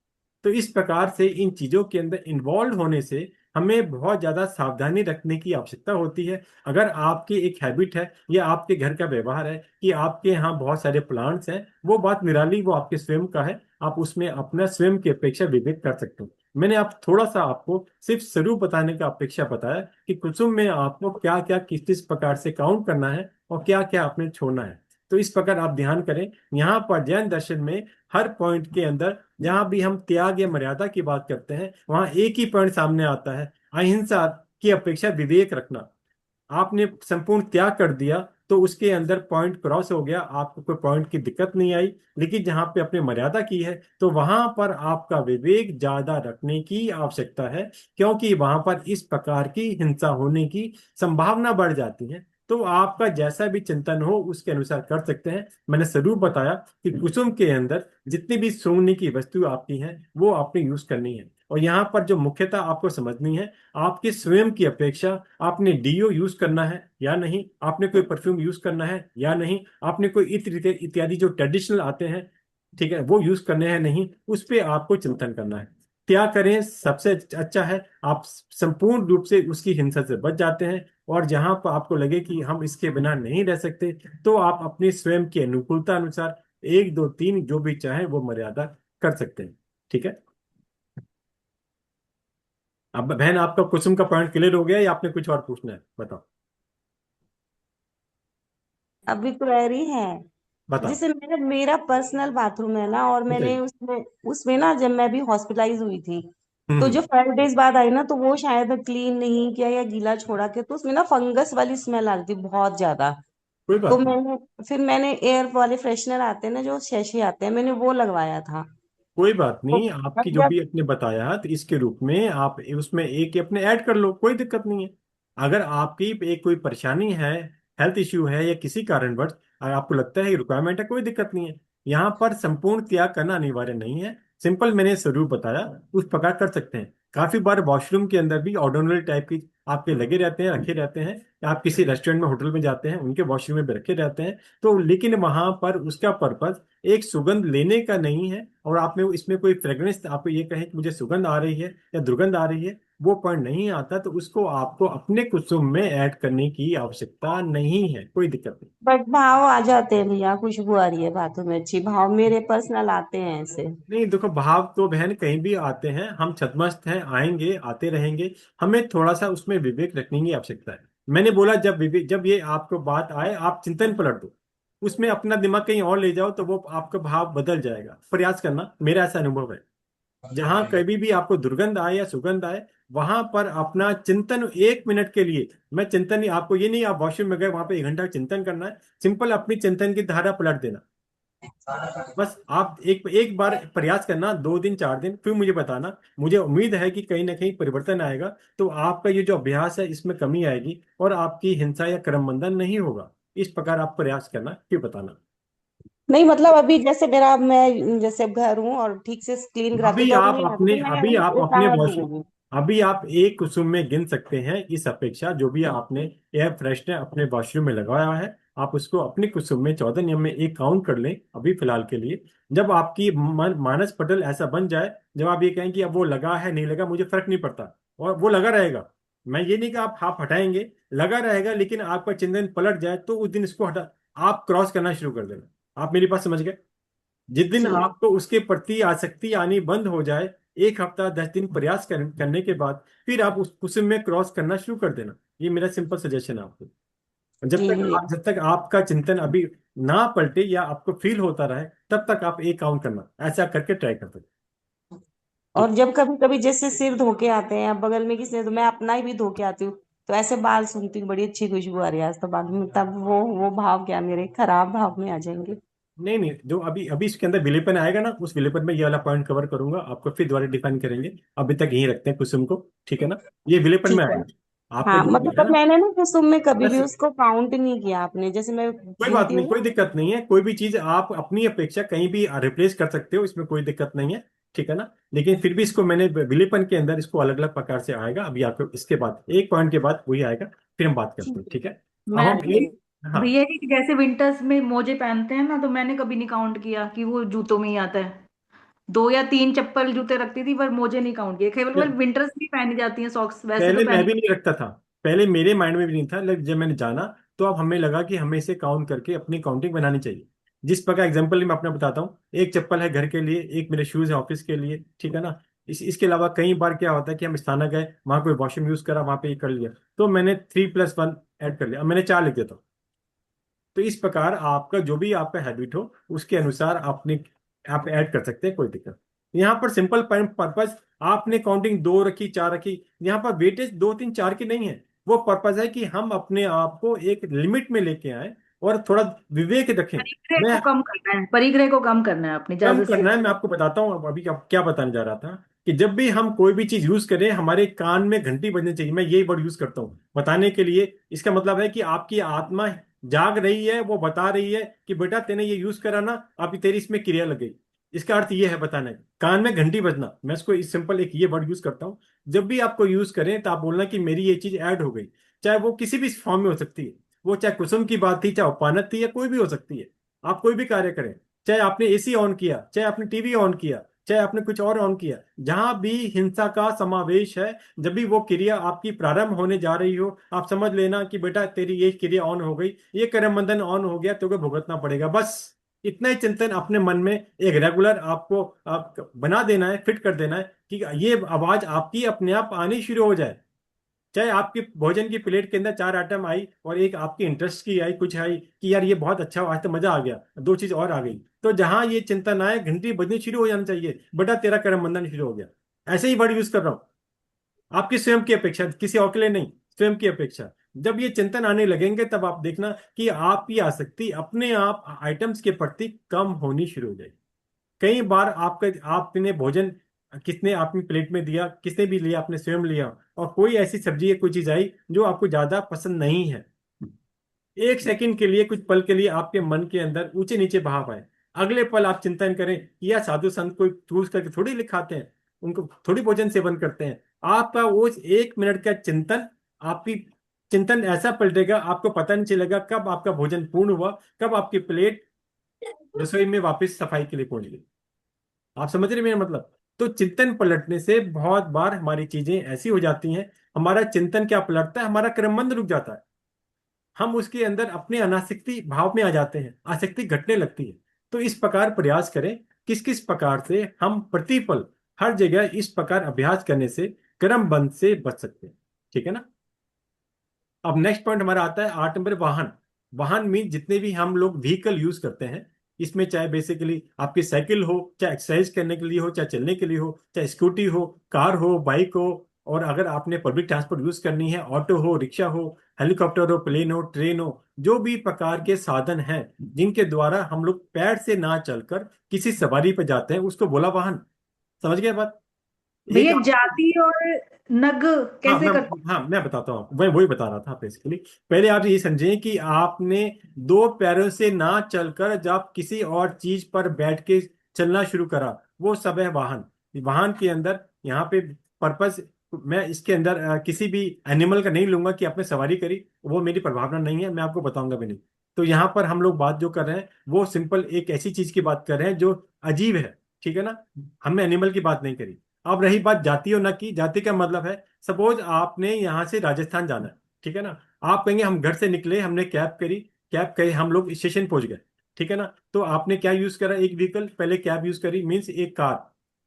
तो इस प्रकार से इन चीजों के अंदर इन्वॉल्व होने से हमें बहुत ज्यादा सावधानी रखने की आवश्यकता होती है। अगर आपकी एक हैबिट है या आपके घर का व्यवहार है कि आपके यहाँ बहुत सारे प्लांट्स हैं, वो बात निराली, वो आपके स्वयं का है, आप उसमें अपना स्वयं की अपेक्षा विवेक कर सकते हो। मैंने आप थोड़ा सा आपको सिर्फ स्वरूप बताने का अपेक्षा बताया कि कुसुम में आपको क्या क्या किस किस प्रकार से काउंट करना है और क्या क्या आपने छोड़ना है। तो इस प्रकार आप ध्यान करें, यहाँ पर जैन दर्शन में हर पॉइंट के अंदर जहां भी हम त्याग या मर्यादा की बात करते हैं, वहां एक ही पॉइंट सामने आता है, अहिंसा की अपेक्षा विवेक रखना। आपने संपूर्ण त्याग कर दिया तो उसके अंदर पॉइंट क्रॉस हो गया, आपको कोई पॉइंट की दिक्कत नहीं आई। लेकिन जहां पे आपने मर्यादा की है, तो वहां पर आपका विवेक ज्यादा रखने की आवश्यकता है, क्योंकि वहां पर इस प्रकार की हिंसा होने की संभावना बढ़ जाती है। तो आपका जैसा भी चिंतन हो उसके अनुसार कर सकते हैं। मैंने जरूर बताया कि कुसुम के अंदर जितनी भी सोने की वस्तु आपकी हैं, वो आपने यूज करनी है। और यहाँ पर जो मुख्यतः आपको समझनी है, आपके स्वयं की अपेक्षा आपने डीओ यूज करना है या नहीं, आपने कोई परफ्यूम यूज करना है या नहीं, आपने कोई इत्र इत्यादि जो ट्रेडिशनल आते हैं, ठीक है, वो यूज करने हैं नहीं, उस पे आपको चिंतन करना है। क्या करें सबसे अच्छा है, आप संपूर्ण रूप से उसकी हिंसा से बच जाते हैं। और जहां पर आपको लगे कि हम इसके बिना नहीं रह सकते, तो आप अपनी स्वयं की अनुकूलता अनुसार एक दो तीन जो भी चाहे वो मर्यादा कर सकते हैं। ठीक है। अब बहन, आपका कुसुम का पॉइंट क्लियर हो गया या आपने कुछ और पूछना है? बताओ। अभी क्वेरी है। बताओ। जैसे मेरा मेरा पर्सनल बाथरूम है ना, और मैंने बताइए। उसमें उसमें ना, जब मैं भी हॉस्पिटलाइज हुई थी, तो हम्म। जो 5 डेज बाद आई ना, तो वो शायद क्लीन नहीं किया या गीला छोड़ा के, तो उसमें ना फंगस वाली स्मेल आ रही थी बहुत ज्यादा। कोई तो बात नहीं। मैंने फिर मैंने एयर वाले फ्रेशनर आते हैं ना, जो शैशे आते हैं, मैंने वो लगवाया था। कोई बात तो नहीं, आपकी जो जब भी आपने बताया तो इसके रूप में आप उसमें एक अपने ऐड कर लो, कोई दिक्कत नहीं है। अगर आपकी एक कोई परेशानी है, हेल्थ इश्यू है या किसी कारणवश अगर आपको लगता है रिक्वायरमेंट है, कोई दिक्कत नहीं है। यहाँ पर संपूर्ण त्याग करना अनिवार्य नहीं है। सिंपल मैंने स्वरूप बताया, उस प्रकार कर सकते हैं। काफी बार वॉशरूम के अंदर भी ऑर्डिनरी टाइप की आपके लगे रहते हैं, रखे रहते हैं। आप किसी रेस्टोरेंट में, होटल में जाते हैं, उनके वॉशरूम में भी रखे रहते हैं। तो लेकिन वहां पर उसका पर्पज एक सुगंध लेने का नहीं है, और आप में इसमें कोई फ्रेग्रेंस आपको ये कहें कि मुझे सुगंध आ रही है या दुर्गंध आ रही है, वो पॉइंट नहीं आता, तो उसको आपको अपने कुसुम में ऐड करने की आवश्यकता नहीं है, कोई दिक्कत नहीं। बट भाव आ जाते हैं भैया, खुशबू आ रही है बातों में अच्छी, भाव मेरे पर्सनल आते हैं ऐसे। नहीं देखो, भाव तो बहन कहीं भी आते हैं, हम छदमस्त हैं, आएंगे आते रहेंगे। हमें थोड़ा सा उसमें विवेक रखने की आवश्यकता है। मैंने बोला जब विवेक, जब ये आपको बात आए आप चिंतन पलट दो, उसमें अपना दिमाग कहीं और ले जाओ, तो वो आपका भाव बदल जाएगा। प्रयास करना, मेरा ऐसा अनुभव है। जहां कभी भी आपको दुर्गंध आए या सुगंध आए, वहां पर अपना चिंतन 1 मिनट के लिए, मैं चिंतन नहीं, आपको ये नहीं आप वॉशरूम में गए वहां पे 1 घंटा चिंतन करना है, सिंपल अपनी चिंतन की धारा पलट देना। बस आप एक एक बार प्रयास करना, 2 दिन 4 दिन, फिर मुझे बताना। मुझे उम्मीद है कि कहीं ना कहीं परिवर्तन आएगा, तो आपका ये जो अभ्यास है इसमें कमी आएगी, और आपकी हिंसा या करम बंधन नहीं होगा। इस प्रकार आप प्रयास करना, फिर बताना। नहीं मतलब अभी जैसे मेरा, मैं जैसे अब घर हूँ और ठीक से क्लीन कराती हूँ, अभी जब आप नहीं आती अपने तो मैं अभी आप अपने उतार वॉशरूम, दूंगी। अभी आप एक कुसुम में गिन सकते हैं। इस अपेक्षा जो भी आपने एयर फ्रेशनर अपने वॉशरूम में लगाया है, आप उसको अपने कुसुम में 14 नियम में एक काउंट कर लें अभी फिलहाल के लिए। जब आपकी मानस पटल ऐसा बन जाए, जब आप ये कहें कि अब वो लगा है नहीं लगा मुझे फर्क नहीं पड़ता, और वो लगा रहेगा, मैं ये नहीं कि आप हटाएंगे, लगा रहेगा, लेकिन आपका चिंतन पलट जाए, तो उस दिन इसको हटा, आप क्रॉस करना शुरू कर देना। आप मेरी बात समझ गए? जिस दिन ठीक। आपको उसके प्रति आसक्ति आनी बंद हो जाए, 1 हफ्ता 10 दिन प्रयास करने के बाद, फिर आप उस कुसुम में क्रॉस करना शुरू कर देना। ये मेरा सिंपल सजेशन है आपको। जी भैया। जब तक आपका चिंतन अभी ना पलटे या आपको फील होता रहे, तब तक आप एक काउंट करना, ऐसा करके ट्राई करते हैं। और ठीक। जब कभी कभी जैसे सिर धो के आते हैं, अब बगल में किसी ने, तो मैं अपना ही भी धो के आती हूँ, तो ऐसे बाल सूंघती हूँ, बड़ी अच्छी खुशबू आ रही है आज तो, बाद में तब वो भाव क्या मेरे खराब भाव में आ जाएंगे। नहीं नहीं, जो अभी अभी इसके अंदर विलेपन आएगा ना, उस विलेपन में ये वाला पॉइंट कवर करूंगा, आपको फिर दोबारा डिफाइन करेंगे। अभी तक यहीं रखते हैं कुसुम को, ठीक है ना? ये विलेपन में ठीक है। आएगा। आपने हाँ जो मतलब बताया पर ना, मैंने ना कुसुम में कभी भी बस उसको काउंट नहीं किया आपने, जैसे मैं कोई बात गिनती नहीं, हूँ कोई ना। दिक्कत नहीं है। कोई भी चीज आप अपनी अपेक्षा कहीं भी रिप्लेस कर सकते हो, इसमें कोई दिक्कत नहीं है, ठीक है ना? लेकिन फिर भी इसको मैंने विलेपन के अंदर इसको अलग अलग प्रकार से आएगा। अभी आपको इसके बाद एक पॉइंट के बाद वही आएगा, फिर हम बात करते ठीक हैं, है। ठीक है? अब मैं हम भी, एक, हाँ। भैया कि जैसे विंटर्स में मोजे पहनते हैं ना, तो मैंने कभी नहीं काउंट किया कि वो जूतों में ही आता है। 2 या 3 चप्पल जूते रखती थी, पर मोजे नहीं काउंट किए। केवल विंटर्स में पहनी जाती हैं सॉक्स, वैसे तो पहले मैं पहनी। भी नहीं रखता था, पहले मेरे माइंड में भी नहीं था, लेकिन जब मैंने जाना, तो अब हमें लगा कि हमें इसे काउंट करके अपनी काउंटिंग बनानी चाहिए। जिस प्रकार एग्जांपल मैं अपना बताता हूँ, एक चप्पल है घर के लिए, एक मेरे शूज है ऑफिस के लिए, ठीक है ना? इसके अलावा कई बार क्या होता है कि हम स्थाना गए, वहां कोई वॉशरूम यूज करा, वहां पे ये कर लिया, तो मैंने 3+1 ऐड कर लिया, अब मैंने 4 लिख देता हूँ। तो इस प्रकार आपका जो भी आपका हैबिट हो, उसके अनुसार अपने आप ऐड कर सकते हैं, कोई दिक्कत। यहाँ पर सिंपल पर्पस, आपने काउंटिंग 2 रखी 4 रखी, यहाँ पर वेटेज 2 3 4 की नहीं है। वो पर्पस है कि हम अपने आप को एक लिमिट में लेके आए, और थोड़ा विवेक रखें। परिग्रह मैं को कम करना है, परिग्रह को कम करना है अपनी कम ज्यादा से करना है, मैं ज्यादा। आपको बताता हूँ। अभी क्या बताने जा रहा था, कि जब भी हम कोई भी चीज यूज करें, हमारे कान में घंटी बजनी चाहिए। मैं यही वर्ड यूज करता हूँ बताने के लिए। इसका मतलब है कि आपकी आत्मा जाग रही है, वो बता रही है कि बेटा तेने ये यूज करा ना, अब तेरी इसमें क्रिया लग गई। इसका अर्थ ये है बताने का, कान में घंटी बजना। मैं इसको इस सिंपल एक ये वर्ड यूज करता हूँ। जब भी आपको यूज करें, तो आप बोलना कि मेरी ये चीज ऐड हो गई। चाहे वो किसी भी फॉर्म में हो सकती है, वो चाहे कुसुम की बात थी, चाहे उपानत थी, या कोई भी हो सकती है। आप कोई भी कार्य करें, चाहे आपने एसी ऑन किया, चाहे आपने टीवी ऑन किया, चाहे आपने कुछ और ऑन किया, जहां भी हिंसा का समावेश है, जब भी वो क्रिया आपकी प्रारंभ होने जा रही हो, आप समझ लेना कि बेटा तेरी ये क्रिया ऑन हो गई, ये कर्म बंधन ऑन हो गया, तो भुगतना पड़ेगा। बस इतना ही चिंतन अपने मन में एक रेगुलर आपको आप बना देना है, फिट कर देना है, कि ये आवाज आपकी अपने आप आनी शुरू हो जाए। चाहे आपकी भोजन की प्लेट के अंदर 4 आइटम आई, और एक आपकी इंटरेस्ट की आई, कुछ आई कि यार ये बहुत अच्छा हुआ, आज तो मजा आ गया, 2 चीज और आ गई, तो जहां ये चिंतन आए, घंटी बजनी शुरू हो जानी चाहिए, बेटा तेरा कर्म बंधन शुरू हो गया। ऐसे ही वर्ड यूज कर रहा हूं, आपकी स्वयं की अपेक्षा, किसी और के लिए नहीं, स्वयं की अपेक्षा। जब ये चिंतन आने लगेंगे, तब आप देखना कि आपकी आसक्ति अपने आप आइटम्स के प्रति कम होनी शुरू हो जाएगी। कई बार आपने भोजन किसने आपकी प्लेट में दिया, किसने भी लिया, आपने स्वयं लिया, और कोई ऐसी सब्जी या कोई चीज आई जो आपको ज्यादा पसंद नहीं है, एक सेकंड के लिए, कुछ पल के लिए आपके मन के अंदर ऊंचे नीचे भाव आए, अगले पल आप चिंतन करें कि यह साधु संत कोई चूज करके थोड़ी लिखाते हैं, उनको थोड़ी भोजन सेवन करते हैं। आपका वो 1 मिनट का चिंतन, आपकी चिंतन ऐसा पलटेगा, आपको पता नहीं चलेगा कब आपका भोजन पूर्ण हुआ, कब आपकी प्लेट रसोई में वापस सफाई के लिए पहुंच गई। आप समझ रहे हैं मेरा मतलब? तो चिंतन पलटने से बहुत बार हमारी चीजें ऐसी हो जाती हैं, हमारा चिंतन क्या पलटता है, हमारा क्रमबंध रुक जाता है, हम उसके अंदर अपने अनासक्ति भाव में आ जाते हैं, आसक्ति घटने लगती है। तो इस प्रकार प्रयास करें, किस किस प्रकार से हम प्रतिपल हर जगह इस प्रकार अभ्यास करने से क्रमबंध से बच सकते हैं। ठीक है ना? अब नेक्स्ट पॉइंट हमारा आता है 8 नंबर, वाहन। वाहन मीन जितने भी हम लोग व्हीकल यूज करते हैं, इसमें चाहे बेसिकली आपकी साइकिल हो, चाहे एक्सरसाइज करने के लिए हो, चाहे चलने के लिए हो, चाहे स्कूटी हो, कार हो, बाइक हो, और अगर आपने पब्लिक ट्रांसपोर्ट यूज करनी है, ऑटो हो, रिक्शा हो, हेलीकॉप्टर हो, प्लेन हो, ट्रेन हो, जो भी प्रकार के साधन हैं जिनके द्वारा हम लोग पैर से ना चलकर किसी सवारी पर जाते हैं, उसको बोला वाहन। समझ गए बात? एक भैया जाति और नग हाँ कैसे करते मैं बताता हूँ, मैं वही बता रहा था बेसिकली। पहले आप ये समझें कि आपने दो पैरों से ना चलकर जब किसी और चीज पर बैठ के चलना शुरू करा, वो सब है वाहन। वाहन के अंदर यहाँ पे पर्पस, मैं इसके अंदर किसी भी एनिमल का नहीं लूंगा कि आपने सवारी करी, वो मेरी प्रभावना नहीं है, मैं आपको बताऊंगा भी नहीं। तो यहाँ पर हम लोग बात जो कर रहे हैं वो सिंपल एक ऐसी चीज की बात कर रहे हैं जो अजीब है। ठीक है ना? हमने एनिमल की बात नहीं करी। अब रही बात जाति और न की, जाति का मतलब है, सपोज आपने यहाँ से राजस्थान जाना है। ठीक है ना? आप कहेंगे हम घर से निकले, हमने कैब करी, कैब कहे, हम लोग स्टेशन पहुंच गए। ठीक है ना? तो आपने क्या यूज करा? एक व्हीकल, पहले कैब यूज करी, मीन्स एक कार,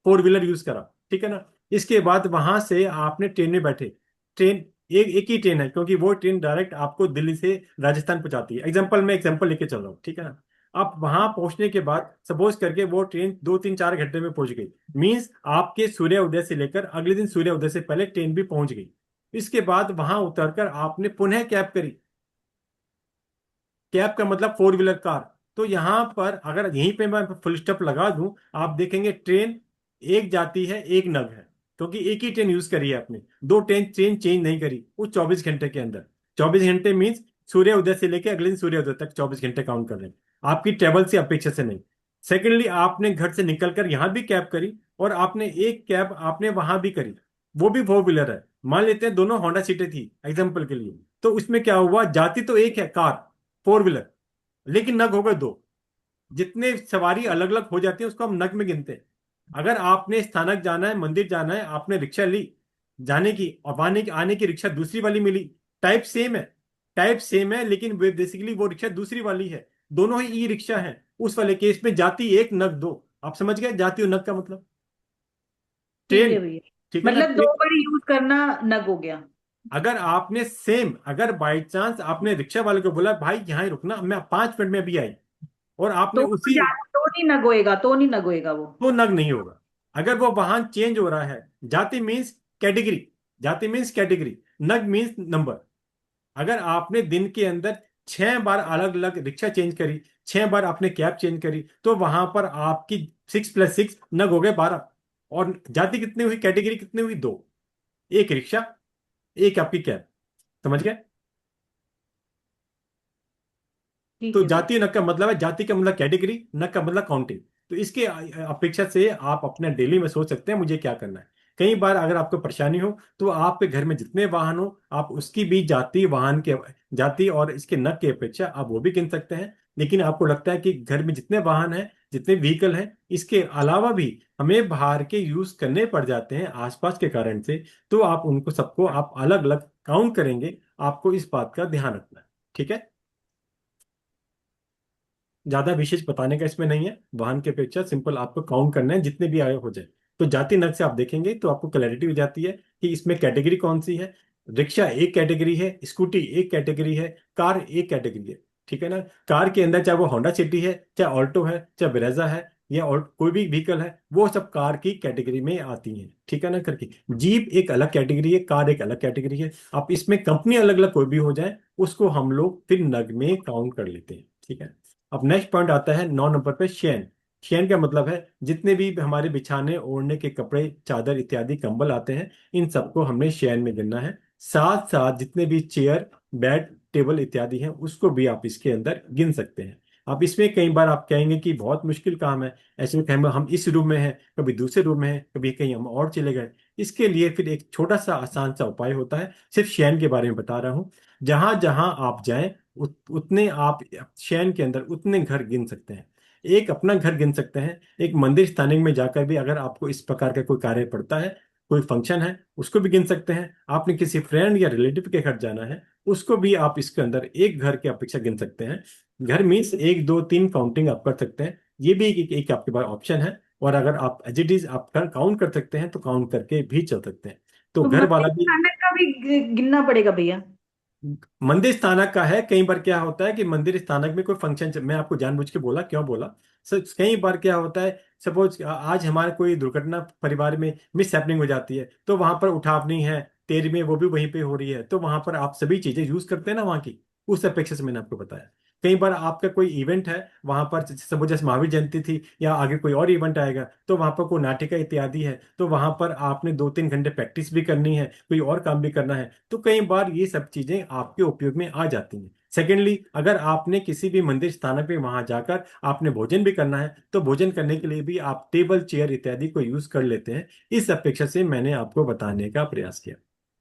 फोर व्हीलर यूज करा। ठीक है ना? इसके बाद वहां से आपने ट्रेन में बैठे। ट्रेन एक एक ही ट्रेन है, क्योंकि वो ट्रेन डायरेक्ट आपको दिल्ली से राजस्थान पहुंचाती है। एग्जाम्पल लेके चल रहा हूँ। ठीक है ना? अब वहां पहुंचने के बाद सपोज करके वो ट्रेन 2 3 4 घंटे में पहुंच गई, मीन्स आपके सूर्य उदय से लेकर अगले दिन सूर्य उदय से पहले ट्रेन भी पहुंच गई। इसके बाद वहां उतरकर आपने पुनः कैब करी। कैब का मतलब फोर व्हीलर कार। तो यहां पर अगर यहीं पे मैं फुल स्टॉप लगा दूं, आप देखेंगे ट्रेन एक जाती है, एक नग है, क्योंकि एक ही ट्रेन यूज करी है आपने, दो ट्रेन ट्रेन चेंज नहीं करी उस 24 घंटे के अंदर। 24 घंटे मीन्स सूर्य उदय से लेकर अगले दिन सूर्य उदय तक 24 घंटे काउंट कर रहे हैं, आपकी ट्रेवल से अपेक्षा से नहीं। सेकेंडली, आपने घर से निकलकर यहां भी कैब करी, और आपने एक कैब आपने वहां भी करी, वो भी फोर व्हीलर है। मान लेते हैं दोनों होंडा सिटी थी एग्जाम्पल के लिए। तो उसमें क्या हुआ? जाति तो एक है, कार, फोर व्हीलर, लेकिन नग हो गए दो। जितने सवारी अलग अलग हो जाती है उसको हम नग में गिनते हैं। अगर आपने स्थानक जाना है, मंदिर जाना है, आपने रिक्शा ली जाने की, और आने की रिक्शा दूसरी वाली मिली, टाइप सेम है, लेकिन बेसिकली वो रिक्शा दूसरी वाली है, दोनों ही ई रिक्शा है। उस वाले केस में जाति एक, नग दो। आप समझ गए जाति और नग का मतलब? ठीक ट्रेन। है भैया। ठीक है ना? मतलब दो बार यूज करना नग हो गया। अगर बाई चांस आपने रिक्शा वाले को बोला भाई यहाँ ही रुकना, मैं 5 मिनट में अभी आई, और आपने उसी, तो नहीं नग होएगा वो। तो नग नहीं होगा। अगर वो वाहन चेंज हो रहा है, जाति मीन्स कैटेगरी, नग मीन्स नंबर। अगर आपने दिन के अंदर 6 बार अलग अलग रिक्शा चेंज करी, 6 बार आपने कैब चेंज करी, तो वहां पर आपकी 6 + 6 नग हो गए 12। और जाति कितनी हुई, कैटेगरी कितनी हुई? दो, एक रिक्शा, एक आपकी कैब। समझ गए? ठीक तो है भैया। जाति नग का मतलब है, जाति का मतलब कैटेगरी, नग का मतलब काउंटिंग। तो इसके अपेक्षा से आप अपने डेली में सोच सकते हैं मुझे क्या करना है। कई बार अगर आपको परेशानी हो तो आपके घर में जितने वाहन हो, आप उसकी भी जाति और इसके नग की अपेक्षा आप वो भी गिन सकते हैं। लेकिन आपको लगता है कि घर में जितने वाहन हैं, जितने व्हीकल हैं, इसके अलावा भी हमें बाहर के यूज करने पड़ जाते हैं आसपास के कारण से, तो आप उनको सबको आप अलग अलग काउंट करेंगे। आपको इस बात का ध्यान रखना है। ठीक है? ज्यादा विशेष बताने का इसमें नहीं है, वाहन की अपेक्षा सिंपल आपको काउंट करना है, जितने भी आए हो जाए। तो जाति नग से आप देखेंगे तो आपको क्लैरिटी हो जाती है कि इसमें कैटेगरी कौन सी है। रिक्शा एक कैटेगरी है, स्कूटी एक कैटेगरी है, कार एक कैटेगरी है। ठीक है ना? कार के अंदर चाहे वो होंडा सिटी है, चाहे ऑल्टो है, चाहे ब्रेजा है, या और कोई भी व्हीकल है, वो सब कार की कैटेगरी में आती हैं। ठीक है ना? करके जीप एक अलग कैटेगरी है, कार एक अलग कैटेगरी है। अब इसमें कंपनी अलग अलग कोई भी हो जाए, उसको हम लोग फिर नग में काउंट कर लेते हैं। ठीक है? अब नेक्स्ट पॉइंट आता है 9 नंबर पे, शयन। शयन का मतलब है जितने भी हमारे बिछाने ओढ़ने के कपड़े, चादर इत्यादि कंबल आते हैं, इन सबको हमने शयन में गिनना है। साथ साथ जितने भी चेयर, बेड, टेबल इत्यादि हैं उसको भी आप इसके अंदर गिन सकते हैं। अब इसमें कई बार आप कहेंगे कि बहुत मुश्किल काम है, ऐसे में कहेंगे हम इस रूम में हैं, कभी दूसरे रूम में हैं, कभी कहीं हम और चले गए। इसके लिए फिर एक छोटा सा आसान सा उपाय होता है, सिर्फ शयन के बारे में बता रहा हूँ। जहां जहां आप जाएं उतने आप शयन के अंदर उतने घर गिन सकते हैं। एक अपना घर गिन सकते हैं, एक मंदिर स्थानिक में जाकर भी अगर आपको इस प्रकार का कोई कार्य पड़ता है, कोई फंक्शन है, उसको भी गिन सकते हैं। आपने किसी फ्रेंड या रिलेटिव के घर जाना है, उसको भी आप इसके अंदर एक घर की अपेक्षा गिन सकते हैं। घर मीन्स एक दो तीन काउंटिंग आप कर सकते हैं, ये भी एक आपके पास ऑप्शन है। और अगर आप एज इट इज आप काउंट कर सकते हैं तो काउंट करके भी चल सकते हैं। तो तो घर वाला मंदिर भी। खाने का भी गिनना पड़ेगा भैया? मंदिर स्थानक का है, कई बार क्या होता है कि मंदिर स्थानक में कोई फंक्शन, मैं आपको जानबूझ के बोला, क्यों बोला सर, कई बार क्या होता है, सपोज आज हमारे कोई दुर्घटना परिवार में मिस हैपनिंग हो जाती है, तो वहां पर उठावनी है, तेरी में वो भी वहीं पे हो रही है, तो वहां पर आप सभी चीजें यूज करते हैं ना वहां की, उस अपेक्षा से मैंने आपको बताया। कई बार आपका कोई इवेंट है वहां पर, सपोज जैसे महावीर जयंती थी या आगे कोई और इवेंट आएगा, तो वहां पर कोई नाटिका इत्यादि है, तो वहां पर आपने 2-3 घंटे प्रैक्टिस भी करनी है, कोई और काम भी करना है, तो कई बार ये सब चीजें आपके उपयोग में आ जाती हैं। सेकेंडली, अगर आपने किसी भी मंदिर स्थानक पे वहां जाकर आपने भोजन भी करना है, तो भोजन करने के लिए भी आप टेबल चेयर इत्यादि को यूज कर लेते हैं। इस अपेक्षा से मैंने आपको बताने का प्रयास किया।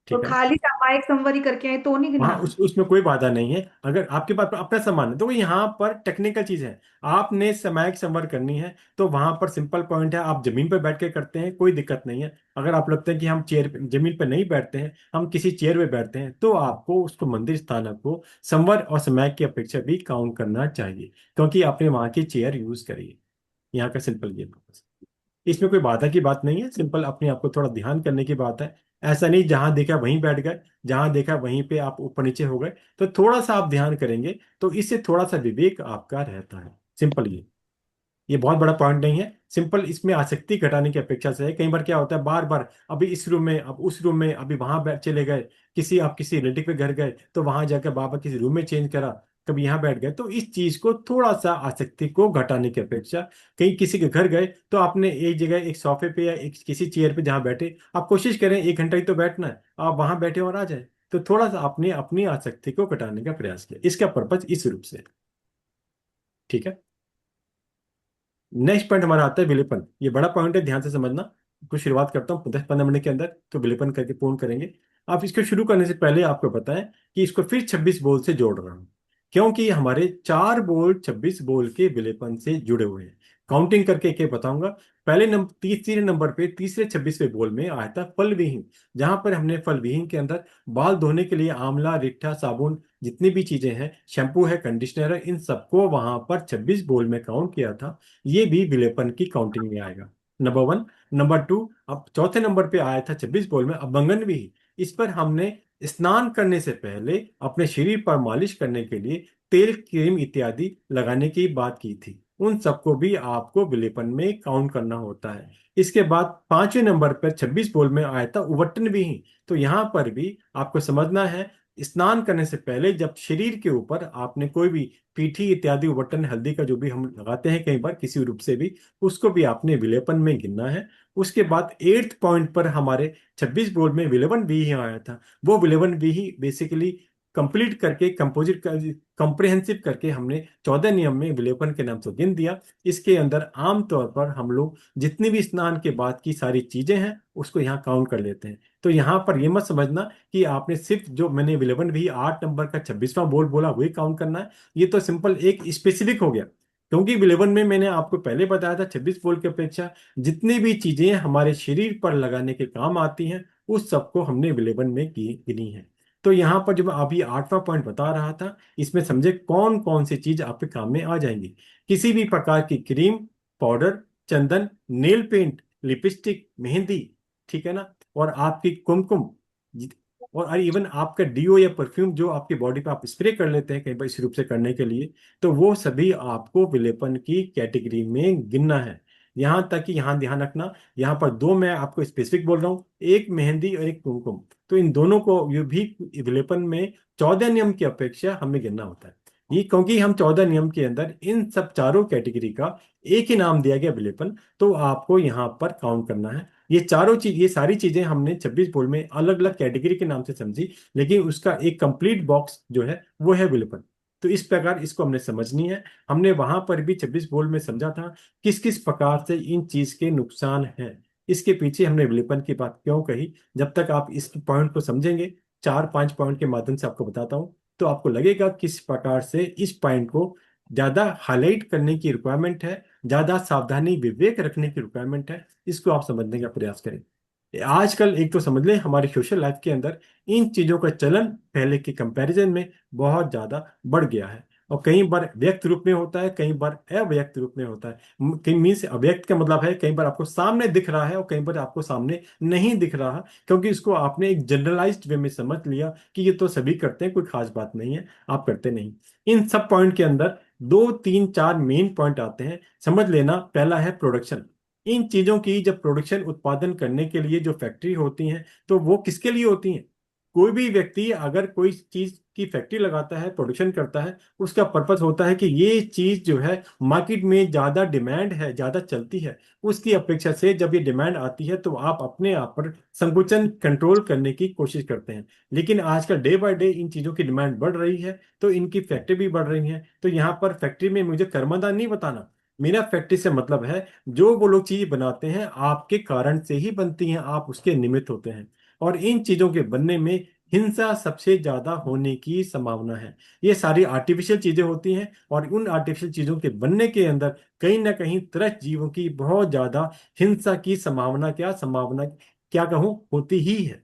और ठीक है ना? खाली सामायिक संवरी करके आए तो नहीं वहाँ गिनना? उसमें कोई बाधा नहीं है। अगर आपके पास अपना सामान है तो यहाँ पर टेक्निकल चीज है, आपने सामायिक संवर करनी है तो वहां पर सिंपल पॉइंट है, आप जमीन पर बैठ के करते हैं, कोई दिक्कत नहीं है। अगर आप लगता है कि हम जमीन पर नहीं बैठते हैं, हम किसी चेयर पे बैठते हैं, तो आपको उसको मंदिर स्थानक को संवर और सामायिक की अपेक्षा भी काउंट करना चाहिए, क्योंकि आपने वहां की चेयर यूज करी है। यहाँ का सिंपल ये purpose है। इसमें कोई बाधा की बात नहीं है, सिंपल अपने आप को थोड़ा ध्यान करने की बात है। ऐसा नहीं जहां देखा वहीं बैठ गए, जहां देखा वहीं पे आप ऊपर नीचे हो गए, तो थोड़ा सा आप ध्यान करेंगे तो इससे थोड़ा सा विवेक आपका रहता है। सिंपल ये बहुत बड़ा पॉइंट नहीं है। सिंपल इसमें आसक्ति घटाने की अपेक्षा से है। कई बार क्या होता है, बार बार अभी इस रूम में, अब उस रूम में, अभी वहां चले गए, किसी रिलेटिव के घर गए तो वहां जाकर बाबा किसी रूम में चेंज करा, कभी यहाँ बैठ गए, तो इस चीज को थोड़ा सा आसक्ति को घटाने की अपेक्षा, कहीं किसी के घर गए तो आपने एक जगह एक सोफे पे या एक किसी चेयर पे जहाँ बैठे, आप कोशिश करें 1 घंटा ही तो बैठना है, आप वहां बैठे और आ जाए, तो थोड़ा सा आपने अपनी आसक्ति को घटाने का प्रयास किया। इसका पर्पज इस रूप से है। ठीक है। नेक्स्ट पॉइंट हमारा आता है विलेपन। ये बड़ा पॉइंट है, ध्यान से समझना। कुछ शुरुआत करता हूँ 10-15 मिनट के अंदर, तो विलेपन करके पूर्ण करेंगे। आप इसको शुरू करने से पहले आपको पता है कि इसको फिर 26 बोल से जोड़ रहा हूँ, क्योंकि हमारे 4 बोल 26 बोल के विलेपन से जुड़े हुए हैं। काउंटिंग करके एक एक बताऊंगा। पहले नंबर, तीसरे नंबर पे, तीसरे 26वें बोल में आया था फल विहीन, जहां पर हमने फल विहीन के अंदर बाल धोने के लिए आंवला, रिट्ठा, साबुन, जितनी भी चीजें हैं, शैम्पू है, कंडीशनर है, इन सबको वहां पर 26 बोल में काउंट किया था। ये भी विलेपन की काउंटिंग में आएगा। Number one. नंबर टू, अब चौथे नंबर पे आया था 26 बोल में अभंगन भी। इस पर हमने स्नान करने से पहले अपने शरीर पर मालिश करने के लिए तेल, क्रीम इत्यादि लगाने की बात की थी। उन सबको भी आपको विलेपन में काउंट करना होता है। इसके बाद 5वें नंबर पर 26 बोल में आया था उवटन भी। तो यहाँ पर भी आपको समझना है, स्नान करने से पहले जब शरीर के ऊपर आपने कोई भी पीठी इत्यादि बटन, हल्दी का जो भी हम लगाते हैं कई बार किसी रूप से भी, उसको भी आपने विलेपन में गिनना है। उसके बाद 8th पॉइंट पर हमारे 26 बोर्ड में विलेवन भी ही आया था। वो विलेवन भी ही बेसिकली कंप्लीट करके, कंपोजिट कर, कंप्रिहेंसिव करके हमने 14 नियम में विलेपन के नाम से गिन दिया। इसके अंदर आमतौर पर हम लोग जितनी भी स्नान के बाद की सारी चीजें हैं उसको यहाँ काउंट कर लेते हैं। तो यहाँ पर ये मत समझना कि आपने सिर्फ जो मैंने विलेवन भी 8 नंबर का 26वां बोल बोला वही काउंट करना है। ये तो सिंपल एक स्पेसिफिक हो गया, क्योंकि विलेवन में मैंने आपको पहले बताया था 26 बोल की अपेक्षा जितनी भी चीजें हमारे शरीर पर लगाने के काम आती हैं उस सबको हमने विलेवन में गिनी है। तो यहाँ पर जब मैं अभी 8वां पॉइंट बता रहा था, इसमें समझे कौन कौन सी चीज आपके काम में आ जाएंगी। किसी भी प्रकार की क्रीम, पाउडर, चंदन, नेल पेंट, लिपस्टिक, मेहंदी, ठीक है ना, और आपकी कुमकुम, और इवन आपका डीओ या परफ्यूम जो आपकी बॉडी पे आप स्प्रे कर लेते हैं कहीं पर इस रूप से करने के लिए, तो वो सभी आपको विलेपन की कैटेगरी में गिनना है। यहां तक कि यहां ध्यान रखना, यहाँ पर दो मैं आपको स्पेसिफिक बोल रहा हूँ, एक मेहंदी और एक कुमकुम, तो इन दोनों को ये भी विलेपन में 14 नियम की अपेक्षा हमें गिनना होता है। ये क्योंकि हम 14 नियम के अंदर इन सब चारों कैटेगरी का एक ही नाम दिया गया विलेपन, तो आपको यहाँ पर काउंट करना है। ये चारों चीज, ये सारी चीजें हमने 26 बोल में अलग अलग कैटेगरी के नाम से समझी, लेकिन उसका एक कंप्लीट बॉक्स जो है वो है विलेपन। तो इस प्रकार इसको हमने समझनी है। हमने वहां पर भी 26 बोल में समझा था किस किस प्रकार से इन चीज के नुकसान हैं, इसके पीछे हमने विलेपन की बात क्यों कही। जब तक आप इस पॉइंट को समझेंगे, 4-5 पॉइंट के माध्यम से आपको बताता हूँ, तो आपको लगेगा किस प्रकार से इस पॉइंट को ज्यादा हाईलाइट करने की रिक्वायरमेंट है, ज्यादा सावधानी विवेक रखने की रिक्वायरमेंट है। इसको आप समझने का प्रयास करें। आजकल एक तो समझ लें, हमारी सोशल लाइफ के अंदर इन चीजों का चलन पहले के कंपैरिजन में बहुत ज्यादा बढ़ गया है, और कई बार व्यक्त रूप में होता है, कई बार अव्यक्त रूप में होता है। कई मीन्स अव्यक्त का मतलब है कई बार आपको सामने दिख रहा है और कई बार आपको सामने नहीं दिख रहा है, क्योंकि इसको आपने एक जनरलाइज्ड वे में समझ लिया कि ये तो सभी करते हैं, कोई खास बात नहीं है, आप करते नहीं। इन सब पॉइंट के अंदर 2-3-4 मेन पॉइंट आते हैं, समझ लेना। पहला है प्रोडक्शन। इन चीजों की जब प्रोडक्शन उत्पादन करने के लिए जो फैक्ट्री होती हैं, तो वो किसके लिए होती हैं? कोई भी व्यक्ति अगर कोई चीज की फैक्ट्री लगाता है, प्रोडक्शन करता है, उसका पर्पस होता है कि ये चीज जो है मार्केट में ज्यादा डिमांड है, ज्यादा चलती है, उसकी अपेक्षा से जब ये डिमांड आती है तो आप अपने आप पर संकुचन कंट्रोल करने की कोशिश करते हैं। लेकिन आजकल डे बाय डे इन चीजों की डिमांड बढ़ रही है, तो इनकी फैक्ट्री भी बढ़ रही है। तो यहाँ पर फैक्ट्री में मुझे कर्मदा नहीं बताना, मेरा फैक्ट्री से मतलब है जो वो लोग चीज बनाते हैं आपके कारण से ही बनती हैं, आप उसके निमित्त होते हैं। और इन चीजों के बनने में हिंसा सबसे ज्यादा होने की संभावना है। ये सारी आर्टिफिशियल चीजें होती हैं, और उन आर्टिफिशियल चीजों के बनने के अंदर कहीं ना कहीं त्रस्त जीवों की बहुत ज्यादा हिंसा की संभावना, क्या कहूँ, होती ही है।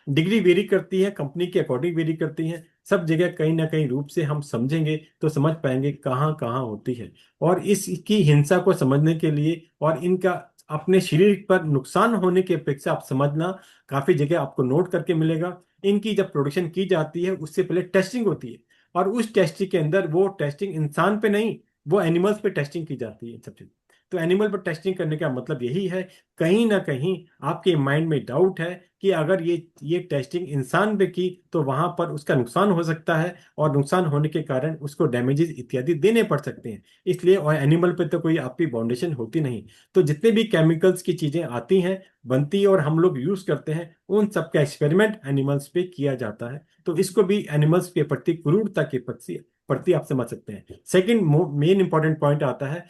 डिग्री वेरी करती है, कंपनी के अकॉर्डिंग वेरी करती है, सब जगह कहीं ना कहीं रूप से हम समझेंगे तो समझ पाएंगे कहाँ कहाँ होती है। और इसकी हिंसा को समझने के लिए और इनका अपने शरीर पर नुकसान होने की अपेक्षा आप समझना, काफी जगह आपको नोट करके मिलेगा। इनकी जब प्रोडक्शन की जाती है उससे पहले टेस्टिंग होती है, और उस टेस्टिंग के अंदर वो टेस्टिंग इंसान पे नहीं, वो एनिमल्स पे टेस्टिंग की जाती है सब चीज। तो एनिमल पर टेस्टिंग करने का मतलब यही है, कहीं ना कहीं आपके माइंड में डाउट है कि अगर ये टेस्टिंग इंसान पे की तो वहां पर उसका नुकसान हो सकता है, और नुकसान होने के कारण उसको डैमेजेस इत्यादि देने पड़ सकते हैं। इसलिए, और एनिमल पे तो कोई आपकी बाउंडेशन होती नहीं। तो जितने भी केमिकल्स की चीजें आती हैं, बनती है और हम लोग यूज करते हैं, उन सब का एक्सपेरिमेंट एनिमल्स पे किया जाता है। तो इसको भी एनिमल्स के प्रति क्रूरता के प्रति प्रति आप समझ सकते हैं। सेकंड मेन इंपॉर्टेंट पॉइंट आता है,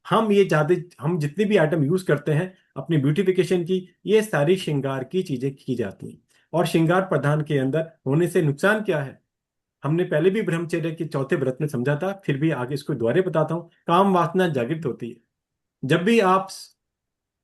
हम जितनी भी आइटम यूज करते हैं अपनी ब्यूटिफिकेशन की, ये सारी श्रृंगार की चीजें की जाती हैं। और श्रृंगार प्रधान के अंदर होने से नुकसान क्या है, हमने पहले भी ब्रह्मचर्य के चौथे व्रत में समझा था, फिर भी आगे इसको दोबारा बताता हूँ। काम वासना जागृत होती है। जब भी आप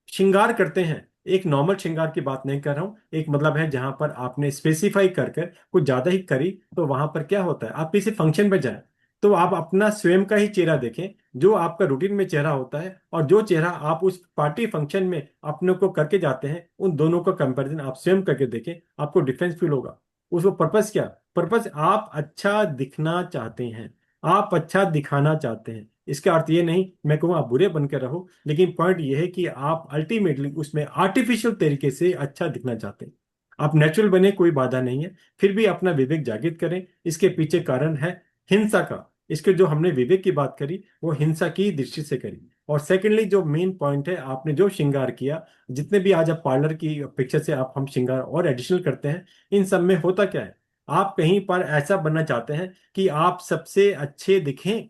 श्रृंगार करते हैं, एक नॉर्मल श्रृंगार की बात नहीं कर रहा हूं, एक मतलब है जहां पर आपने स्पेसिफाई कर कर कुछ ज्यादा ही करी, तो वहां पर क्या होता है, आप किसी फंक्शन पे जाए तो आप अपना स्वयं का ही चेहरा देखें, जो आपका रूटीन में चेहरा होता है और जो चेहरा आप उस पार्टी फंक्शन में अपने को करके जाते हैं, उन दोनों का कंपैरिजन आप स्वयं करके देखें, आपको डिफरेंस फील होगा। उसको पर्पस क्या, पर्पस आप अच्छा दिखना चाहते हैं, आप अच्छा दिखाना चाहते हैं। इसका अर्थ ये नहीं मैं कहूँ आप बुरे बनकर रहो, लेकिन पॉइंट ये है कि आप अल्टीमेटली उसमें आर्टिफिशियल तरीके से अच्छा दिखना चाहते हैं। आप नेचुरल बने, कोई बाधा नहीं है, फिर भी अपना विवेक जागृत करें। इसके पीछे कारण है हिंसा का। इसके जो हमने विवेक की बात करी वो हिंसा की दृष्टि से करी। और सेकेंडली जो मेन पॉइंट है, आपने जो श्रृंगार किया, जितने भी आज आप पार्लर की अपेक्षा से आप हम श्रृंगार और एडिशनल करते हैं, इन सब में होता क्या है, आप कहीं पर ऐसा बनना चाहते हैं कि आप सबसे अच्छे दिखें,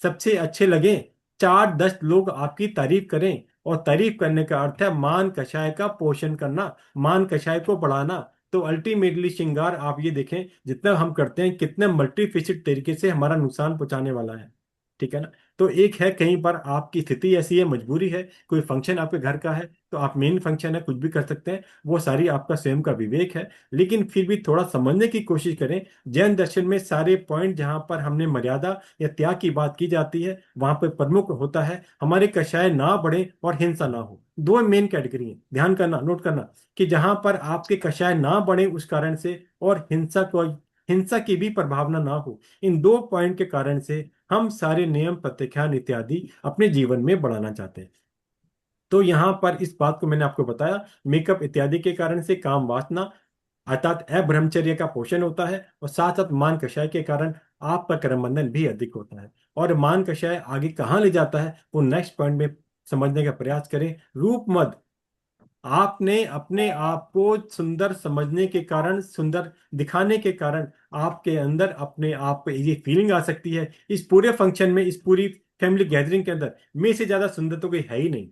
सबसे अच्छे लगे, 4-10 लोग आपकी तारीफ करें। और तारीफ करने का अर्थ है मान कषाय का पोषण करना, मान कषाय को बढ़ाना। तो अल्टीमेटली श्रृंगार आप ये देखें जितना हम करते हैं, कितने मल्टीफेसिड तरीके से हमारा नुकसान पहुंचाने वाला है। ठीक है ना। तो एक है कहीं पर आपकी स्थिति ऐसी है, मजबूरी है, कोई फंक्शन आपके घर का है, तो आप मेन फंक्शन है कुछ भी कर सकते हैं, वो सारी आपका स्वयं का विवेक है। लेकिन फिर भी थोड़ा समझने की कोशिश करें। जैन दर्शन में सारे पॉइंट जहां पर हमने मर्यादा या त्याग की बात की जाती है, वहां पर प्रमुख होता है हमारे कषाय ना बढ़े और हिंसा ना हो। दो मेन कैटेगरी है, ध्यान करना, नोट करना, कि जहां पर आपके कषाय ना बढ़े उस कारण से, और हिंसा की भी प्रभावना ना हो, इन दो पॉइंट के कारण से हम सारे नियम प्रत्याख्यान इत्यादि अपने जीवन में बढ़ाना चाहते हैं। तो यहां पर इस बात को मैंने आपको बताया, मेकअप इत्यादि के कारण से काम वासना अर्थात अब्रह्मचर्य का पोषण होता है, और साथ साथ मान कषाय के कारण आपका कर्म बंधन भी अधिक होता है। और मान कषाय आगे कहाँ ले जाता है वो नेक्स्ट पॉइंट में समझने का प्रयास करें। रूप मद, आपने अपने आप को सुंदर समझने के कारण, सुंदर दिखाने के कारण आपके अंदर अपने आप को ये फीलिंग आ सकती है, इस पूरे फंक्शन में, इस पूरी फैमिली गैदरिंग के अंदर मैं से ज्यादा सुंदर तो कोई है ही नहीं।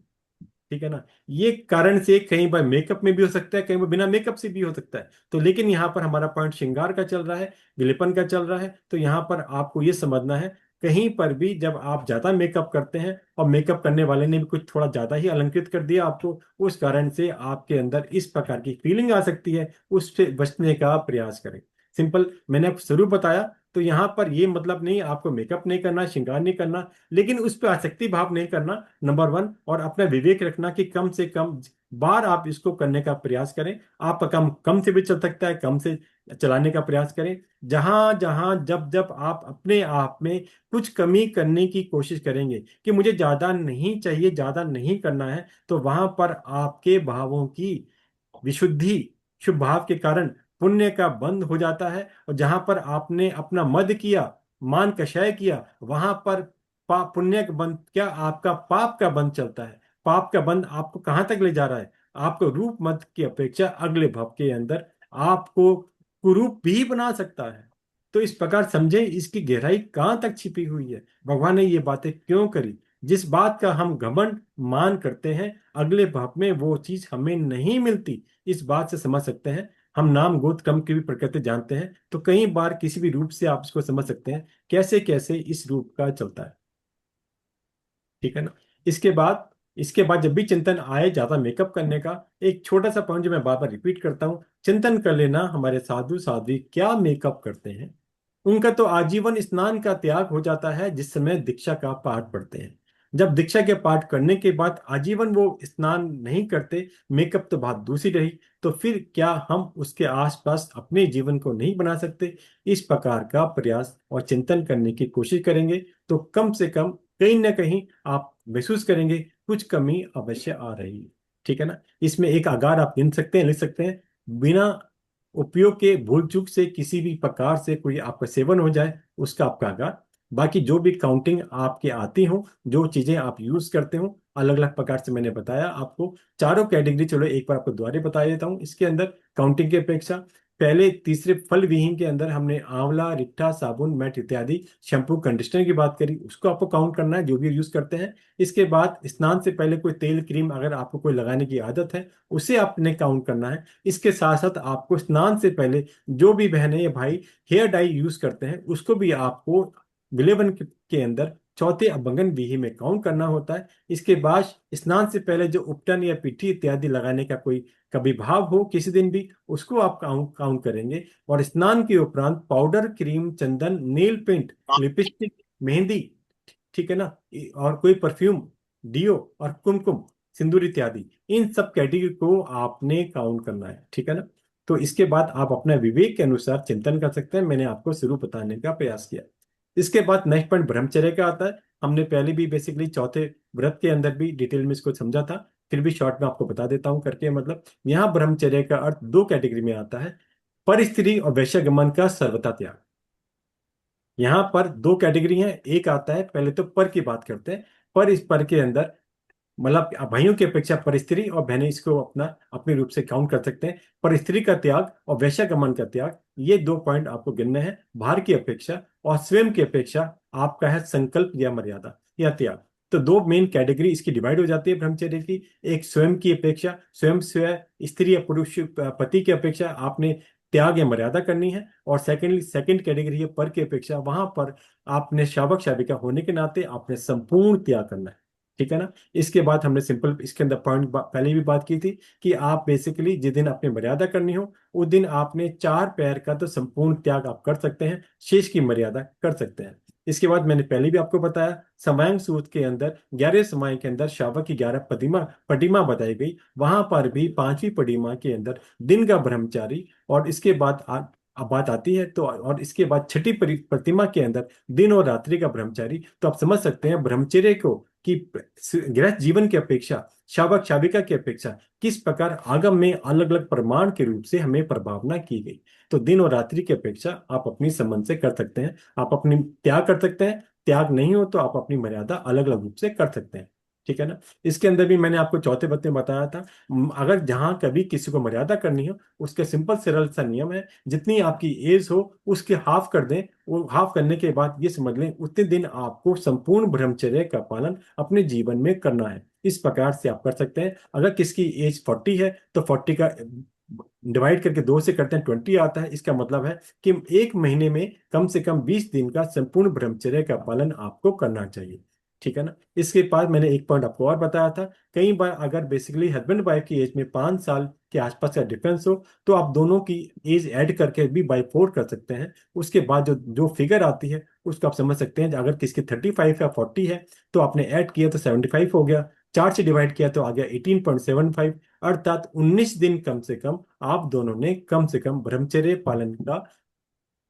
ठीक है ना। ये कारण से कई बार मेकअप में भी हो सकता है, कई बार बिना मेकअप से भी हो सकता है। तो लेकिन यहाँ पर हमारा पॉइंट श्रृंगार का चल रहा है, विलेपन का चल रहा है। तो यहाँ पर आपको ये समझना है, कहीं पर भी जब आप ज्यादा मेकअप करते हैं और मेकअप करने वाले ने भी कुछ थोड़ा ज्यादा ही अलंकृत कर दिया आपको, उस कारण से आपके अंदर इस प्रकार की फीलिंग आ सकती है, उससे बचने का प्रयास करें। सिंपल, मैंने आपको जरूर बताया। तो यहाँ पर ये मतलब नहीं आपको मेकअप नहीं करना, श्रृंगार नहीं करना, लेकिन उस पर आसक्ति भाव नहीं करना, नंबर वन। और अपना विवेक रखना कि कम से कम बार आप इसको करने का प्रयास करें। आपका कम कम से भी चल सकता है, कम से चलाने का प्रयास करें। जहां जहां जब जब आप अपने आप में कुछ कमी करने की कोशिश करेंगे कि मुझे ज्यादा नहीं चाहिए, ज्यादा नहीं करना है, तो वहां पर आपके भावों की विशुद्धि, शुभ भाव के कारण पुण्य का बंध हो जाता है। और जहां पर आपने अपना मद किया, मान कषाय किया, वहां पर पुण्य का बंध क्या, आपका पाप का बंध चलता है। पाप का बंध आपको कहां तक ले जा रहा है? आपको रूप मद की अपेक्षा अगले भाव के अंदर आपको कुरूप भी बना सकता है। तो इस प्रकार समझे इसकी गहराई कहां तक छिपी हुई है, भगवान ने ये बातें क्यों करी। जिस बात का हम घमंड मान करते हैं, अगले भाव में वो चीज हमें नहीं मिलती। इस बात से समझ सकते हैं। हम नाम गोत्र कर्म की भी प्रकृति जानते हैं, तो कई बार किसी भी रूप से आप इसको समझ सकते हैं कैसे कैसे इस रूप का चलता है। ठीक है ना। इसके बाद जब भी चिंतन आए ज्यादा मेकअप करने का, एक छोटा सा पॉइंट जो मैं बार बार रिपीट करता हूँ, चिंतन कर लेना हमारे साधु साध्वी क्या मेकअप करते हैं। उनका तो आजीवन स्नान का त्याग हो जाता है जिस समय दीक्षा का पाठ पढ़ते हैं। जब दीक्षा के पाठ करने के बाद आजीवन वो स्नान नहीं करते, मेकअप तो बात दूसरी रही, तो फिर क्या हम उसके आसपास अपने जीवन को नहीं बना सकते? इस प्रकार का प्रयास और चिंतन करने की कोशिश करेंगे तो कम से कम कहीं ना कहीं आप महसूस करेंगे कुछ कमी अवश्य आ रही है। ठीक है ना। इसमें एक आगार आप गिन सकते हैं, लिख सकते हैं। बिना उपयोग के भूल चूक से किसी भी प्रकार से कोई आपका सेवन हो जाए, उसका आपका आगार। बाकी जो भी काउंटिंग आपके आती हो, जो चीजें आप यूज करते हो, अलग अलग प्रकार से मैंने बताया आपको चारों कैटेगरी। चलो एक बार आपको दोबारा बता देता हूँ। इसके अंदर काउंटिंग की अपेक्षा पहले तीसरे फल विहीन के अंदर हमने आंवला, रिट्ठा, साबुन, मैट इत्यादि शैम्पू, कंडीशनर की बात करी, उसको आपको काउंट करना है जो भी यूज करते हैं। इसके बाद स्नान से पहले कोई तेल क्रीम अगर आपको कोई लगाने की आदत है, उसे आपने काउंट करना है। इसके साथ साथ आपको स्नान से पहले जो भी बहनें या भाई हेयर डाई यूज करते हैं, उसको भी आपको विलेवन के अंदर चौथे अभंगन विधि में काउंट करना होता है। इसके बाद स्नान से पहले जो उपटन या पिट्ठी इत्यादि लगाने का कोई कभी भाव हो किसी दिन भी, उसको आप काउंट काउंट करेंगे। और स्नान के उपरांत पाउडर, क्रीम, चंदन, नेल पेंट, लिपस्टिक, मेहंदी, ठीक है ना, और कोई परफ्यूम, डियो और कुमकुम, सिंदूर इत्यादि, इन सब कैटेगरी को आपने काउंट करना है। ठीक है ना। तो इसके बाद आप अपने विवेक के अनुसार चिंतन कर सकते हैं। मैंने आपको शुरू बताने का प्रयास किया। इसके बाद नेक्स्ट पॉइंट ब्रह्मचर्य का आता है। हमने पहले भी बेसिकली चौथे व्रत के अंदर भी डिटेल में इसको समझा था, फिर भी शॉर्ट में आपको बता देता हूं करके। मतलब यहाँ ब्रह्मचर्य का अर्थ दो कैटेगरी में आता है, पर स्त्री और वैश्यगमन का सर्वथा त्याग। यहाँ पर दो कैटेगरी है। एक आता है, पहले तो पर की बात करते हैं। पर इस पर के अंदर मतलब भाइयों की अपेक्षा पर स्त्री और बहनें इसको अपना अपने रूप से काउंट कर सकते हैं। पर स्त्री का त्याग और वैश्यगमन का त्याग, ये दो पॉइंट आपको गिनने हैं। भार की अपेक्षा और स्वयं की अपेक्षा आपका है संकल्प या मर्यादा या त्याग। तो दो मेन कैटेगरी इसकी डिवाइड हो जाती है ब्रह्मचर्य की। एक स्वयं की अपेक्षा, स्वयं स्त्री या पुरुष पति की अपेक्षा आपने त्याग या मर्यादा करनी है। और सेकंड कैटेगरी है पर की अपेक्षा, वहां पर आपने शावक शाविका होने के नाते आपने संपूर्ण त्याग करना है। ठीक है ना। इसके बाद हमने सिंपल इसके अंदर पॉइंट पहले भी बात की थी कि आप बेसिकली जिस दिन आपने मर्यादा करनी हो, उस दिन आपने चार पैर का तो संपूर्ण त्याग आप कर सकते हैं, शेष की मर्यादा कर सकते हैं। इसके बाद मैंने पहले भी आपको बताया, समयांग सूत्र के अंदर 11 समय के अंदर शावक की 11 पटिमा बताई गई। वहां पर भी पांचवी पटिमा के अंदर दिन का ब्रह्मचारी, और इसके बाद अब बात आती है तो, और इसके बाद छठी प्रतिमा के अंदर दिन और रात्रि का ब्रह्मचारी। तो आप समझ सकते हैं ब्रह्मचर्य को कि गृहस्थ जीवन की अपेक्षा, शावक शाविका की अपेक्षा किस प्रकार आगम में अलग अलग प्रमाण के रूप से हमें प्रभावना की गई। तो दिन और रात्रि की अपेक्षा आप अपनी संबंध से कर सकते हैं, आप अपनी त्याग कर सकते हैं, त्याग नहीं हो तो आप अपनी मर्यादा अलग अलग रूप से कर सकते हैं। ठीक है ना। इसके अंदर भी मैंने आपको चौथे पत्ते में बताया था, अगर जहां कभी किसी को मर्यादा करनी हो, उसका सिंपल सरल सा नियम है, जितनी आपकी एज हो उसके हाफ कर दें। वो हाफ करने के बाद ये समझ लें उतने दिन आपको संपूर्ण ब्रह्मचर्य का पालन अपने जीवन में करना है। इस प्रकार से आप कर सकते हैं। अगर किसकी एज 40 है तो 40 का डिवाइड करके 2 से करते हैं 20 आता है। इसका मतलब है कि एक महीने में कम से कम 20 दिन का संपूर्ण ब्रह्मचर्य का पालन आपको करना चाहिए। ठीक है ना। इसके बाद मैंने एक पॉइंट आपको और बताया था, कई बार अगर बेसिकली हस्बैंड वाइफ की एज में 5 साल के आसपास का डिफरेंस हो तो आप दोनों की एज ऐड करके भी बाई 4 कर सकते हैं। उसके बाद जो जो फिगर आती है उसको आप समझ सकते हैं। अगर किसकी 35 या 40 है तो आपने ऐड किया तो 75 हो गया, 4 से डिवाइड किया तो आ गया 18.75, अर्थात 19 दिन कम से कम आप दोनों ने कम से कम ब्रह्मचर्य पालन का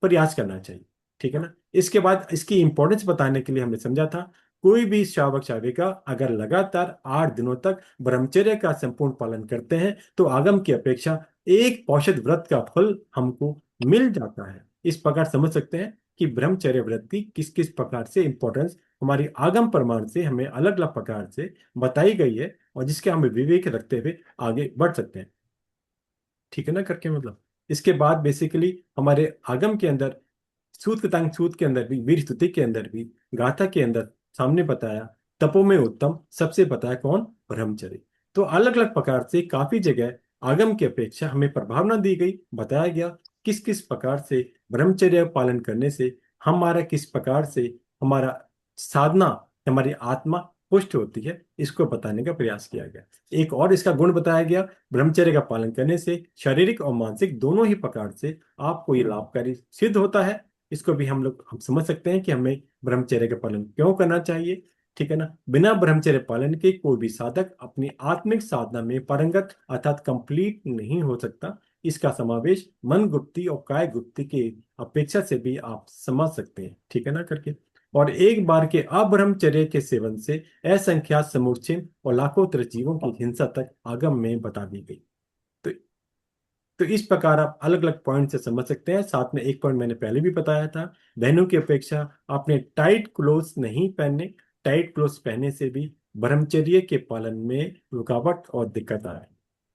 प्रयास करना चाहिए। ठीक है ना। इसके बाद इसकी इंपॉर्टेंस बताने के लिए हमने समझा था, कोई भी श्रावक श्राविका अगर लगातार 8 दिनों तक ब्रह्मचर्य का संपूर्ण पालन करते हैं तो आगम की अपेक्षा एक पौषध व्रत का फल हमको मिल जाता है। इस प्रकार समझ सकते हैं कि ब्रह्मचर्य व्रत की किस किस प्रकार से इंपॉर्टेंस हमारी आगम प्रमाण से हमें अलग अलग प्रकार से बताई गई है, और जिसके हम विवेक रखते हुए आगे बढ़ सकते हैं। ठीक है ना करके मतलब। इसके बाद बेसिकली हमारे आगम के अंदर सूत कतांग सूत के अंदर भी, वीर स्तुति के अंदर भी, गाथा के अंदर सामने बताया तपो में उत्तम सबसे बताया कौन, ब्रह्मचर्य। तो अलग अलग प्रकार से काफी जगह आगम की अपेक्षा हमें प्रभावना दी गई, बताया गया किस किस प्रकार से ब्रह्मचर्य पालन करने से हमारा किस प्रकार से हमारा साधना, हमारी आत्मा पुष्ट होती है, इसको बताने का प्रयास किया गया। एक और इसका गुण बताया गया, ब्रह्मचर्य का पालन करने से शारीरिक और मानसिक दोनों ही प्रकार से आपको ये लाभकारी सिद्ध होता है। इसको भी हम समझ सकते हैं कि हमें ब्रह्मचर्य का पालन क्यों करना चाहिए। ठीक है ना। बिना ब्रह्मचर्य पालन के कोई भी साधक अपनी आत्मिक साधना में पारंगत अर्थात कंप्लीट नहीं हो सकता। इसका समावेश मन गुप्ती और काय गुप्ती की अपेक्षा से भी आप समझ सकते हैं। ठीक है ना करके। और एक बार के अब्रह्मचर्य के सेवन से असंख्यात समूचे और लाखों तरह जीवों की हिंसा तक आगम में बता दी गई। तो तो इस प्रकार आप अलग अलग पॉइंट से समझ सकते हैं। साथ में एक पॉइंट मैंने पहले भी बताया था, बहनों की अपेक्षा आपने टाइट क्लोथ्स नहीं पहनने। टाइट क्लोथ्स पहनने से भी ब्रह्मचर्य के पालन में रुकावट और दिक्कत आ रही है।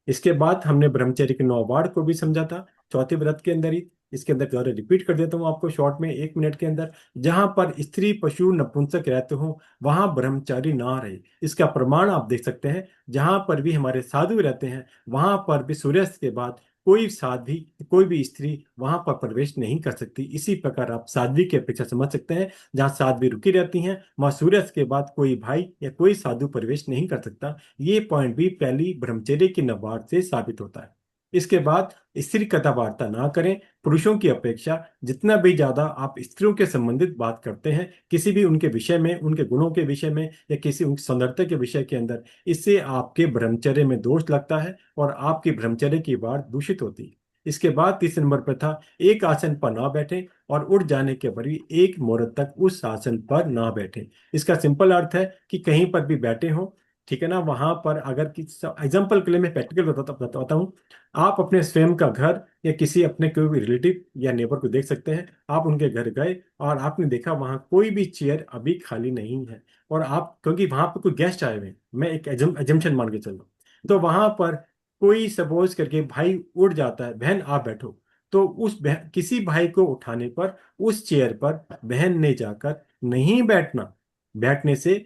इसके बाद हमने ब्रह्मचर्य के 9 वार्ड को भी समझा था चौथे व्रत के अंदर ही। इसके अंदर दोबारा रिपीट कर देता हूँ आपको शॉर्ट में 1 मिनट के अंदर। जहां पर स्त्री पशु नपुंसक रहते हो वहां ब्रह्मचारी ना रहे। इसका प्रमाण आप देख सकते हैं, जहां पर भी हमारे साधु रहते हैं वहां पर भी सूर्यास्त के बाद कोई साध्वी, कोई भी स्त्री वहां पर प्रवेश नहीं कर सकती। इसी प्रकार आप साध्वी की अपेक्षा समझ सकते हैं, जहां साध्वी रुकी रहती हैं वहां सूर्यास्त के बाद कोई भाई या कोई साधु प्रवेश नहीं कर सकता। ये पॉइंट भी पहली ब्रह्मचर्य की नवार्थ से साबित होता है। इसके बाद स्त्री कथा वार्ता ना करें। पुरुषों की अपेक्षा जितना भी ज्यादा आप स्त्रियों के संबंधित बात करते हैं, किसी भी उनके विषय में, उनके गुणों के विषय में या किसी उनकी सौंदर्यता के विषय के अंदर, इससे आपके ब्रह्मचर्य में दोष लगता है और आपकी ब्रह्मचर्य की बात दूषित होती है। इसके बाद तीसरे नंबर पर था, एक आसन पर ना बैठे और उठ जाने के बाद भी एक मुहूर्त तक उस आसन पर ना बैठे। इसका सिंपल अर्थ है कि कहीं पर भी बैठे हो, ठीक है ना, वहां पर अगर एग्जाम्पल के लिए मैं प्रैक्टिकल बताता हूँ। आप अपने स्वयं का घर या किसी अपने कोई भी रिलेटिव या नेबर को देख सकते हैं। आप उनके घर गए और आपने देखा वहां कोई भी चेयर अभी खाली नहीं है, और आप क्योंकि वहां पर कोई गेस्ट आए हुए हैं, मैं एक एजम्पशन मान के चल रहा हूं, तो वहां पर कोई सपोज करके भाई उठ जाता है, बहन आप बैठो, तो उस किसी भाई को उठाने पर उस चेयर पर बहन ने जाकर नहीं बैठना। बैठने से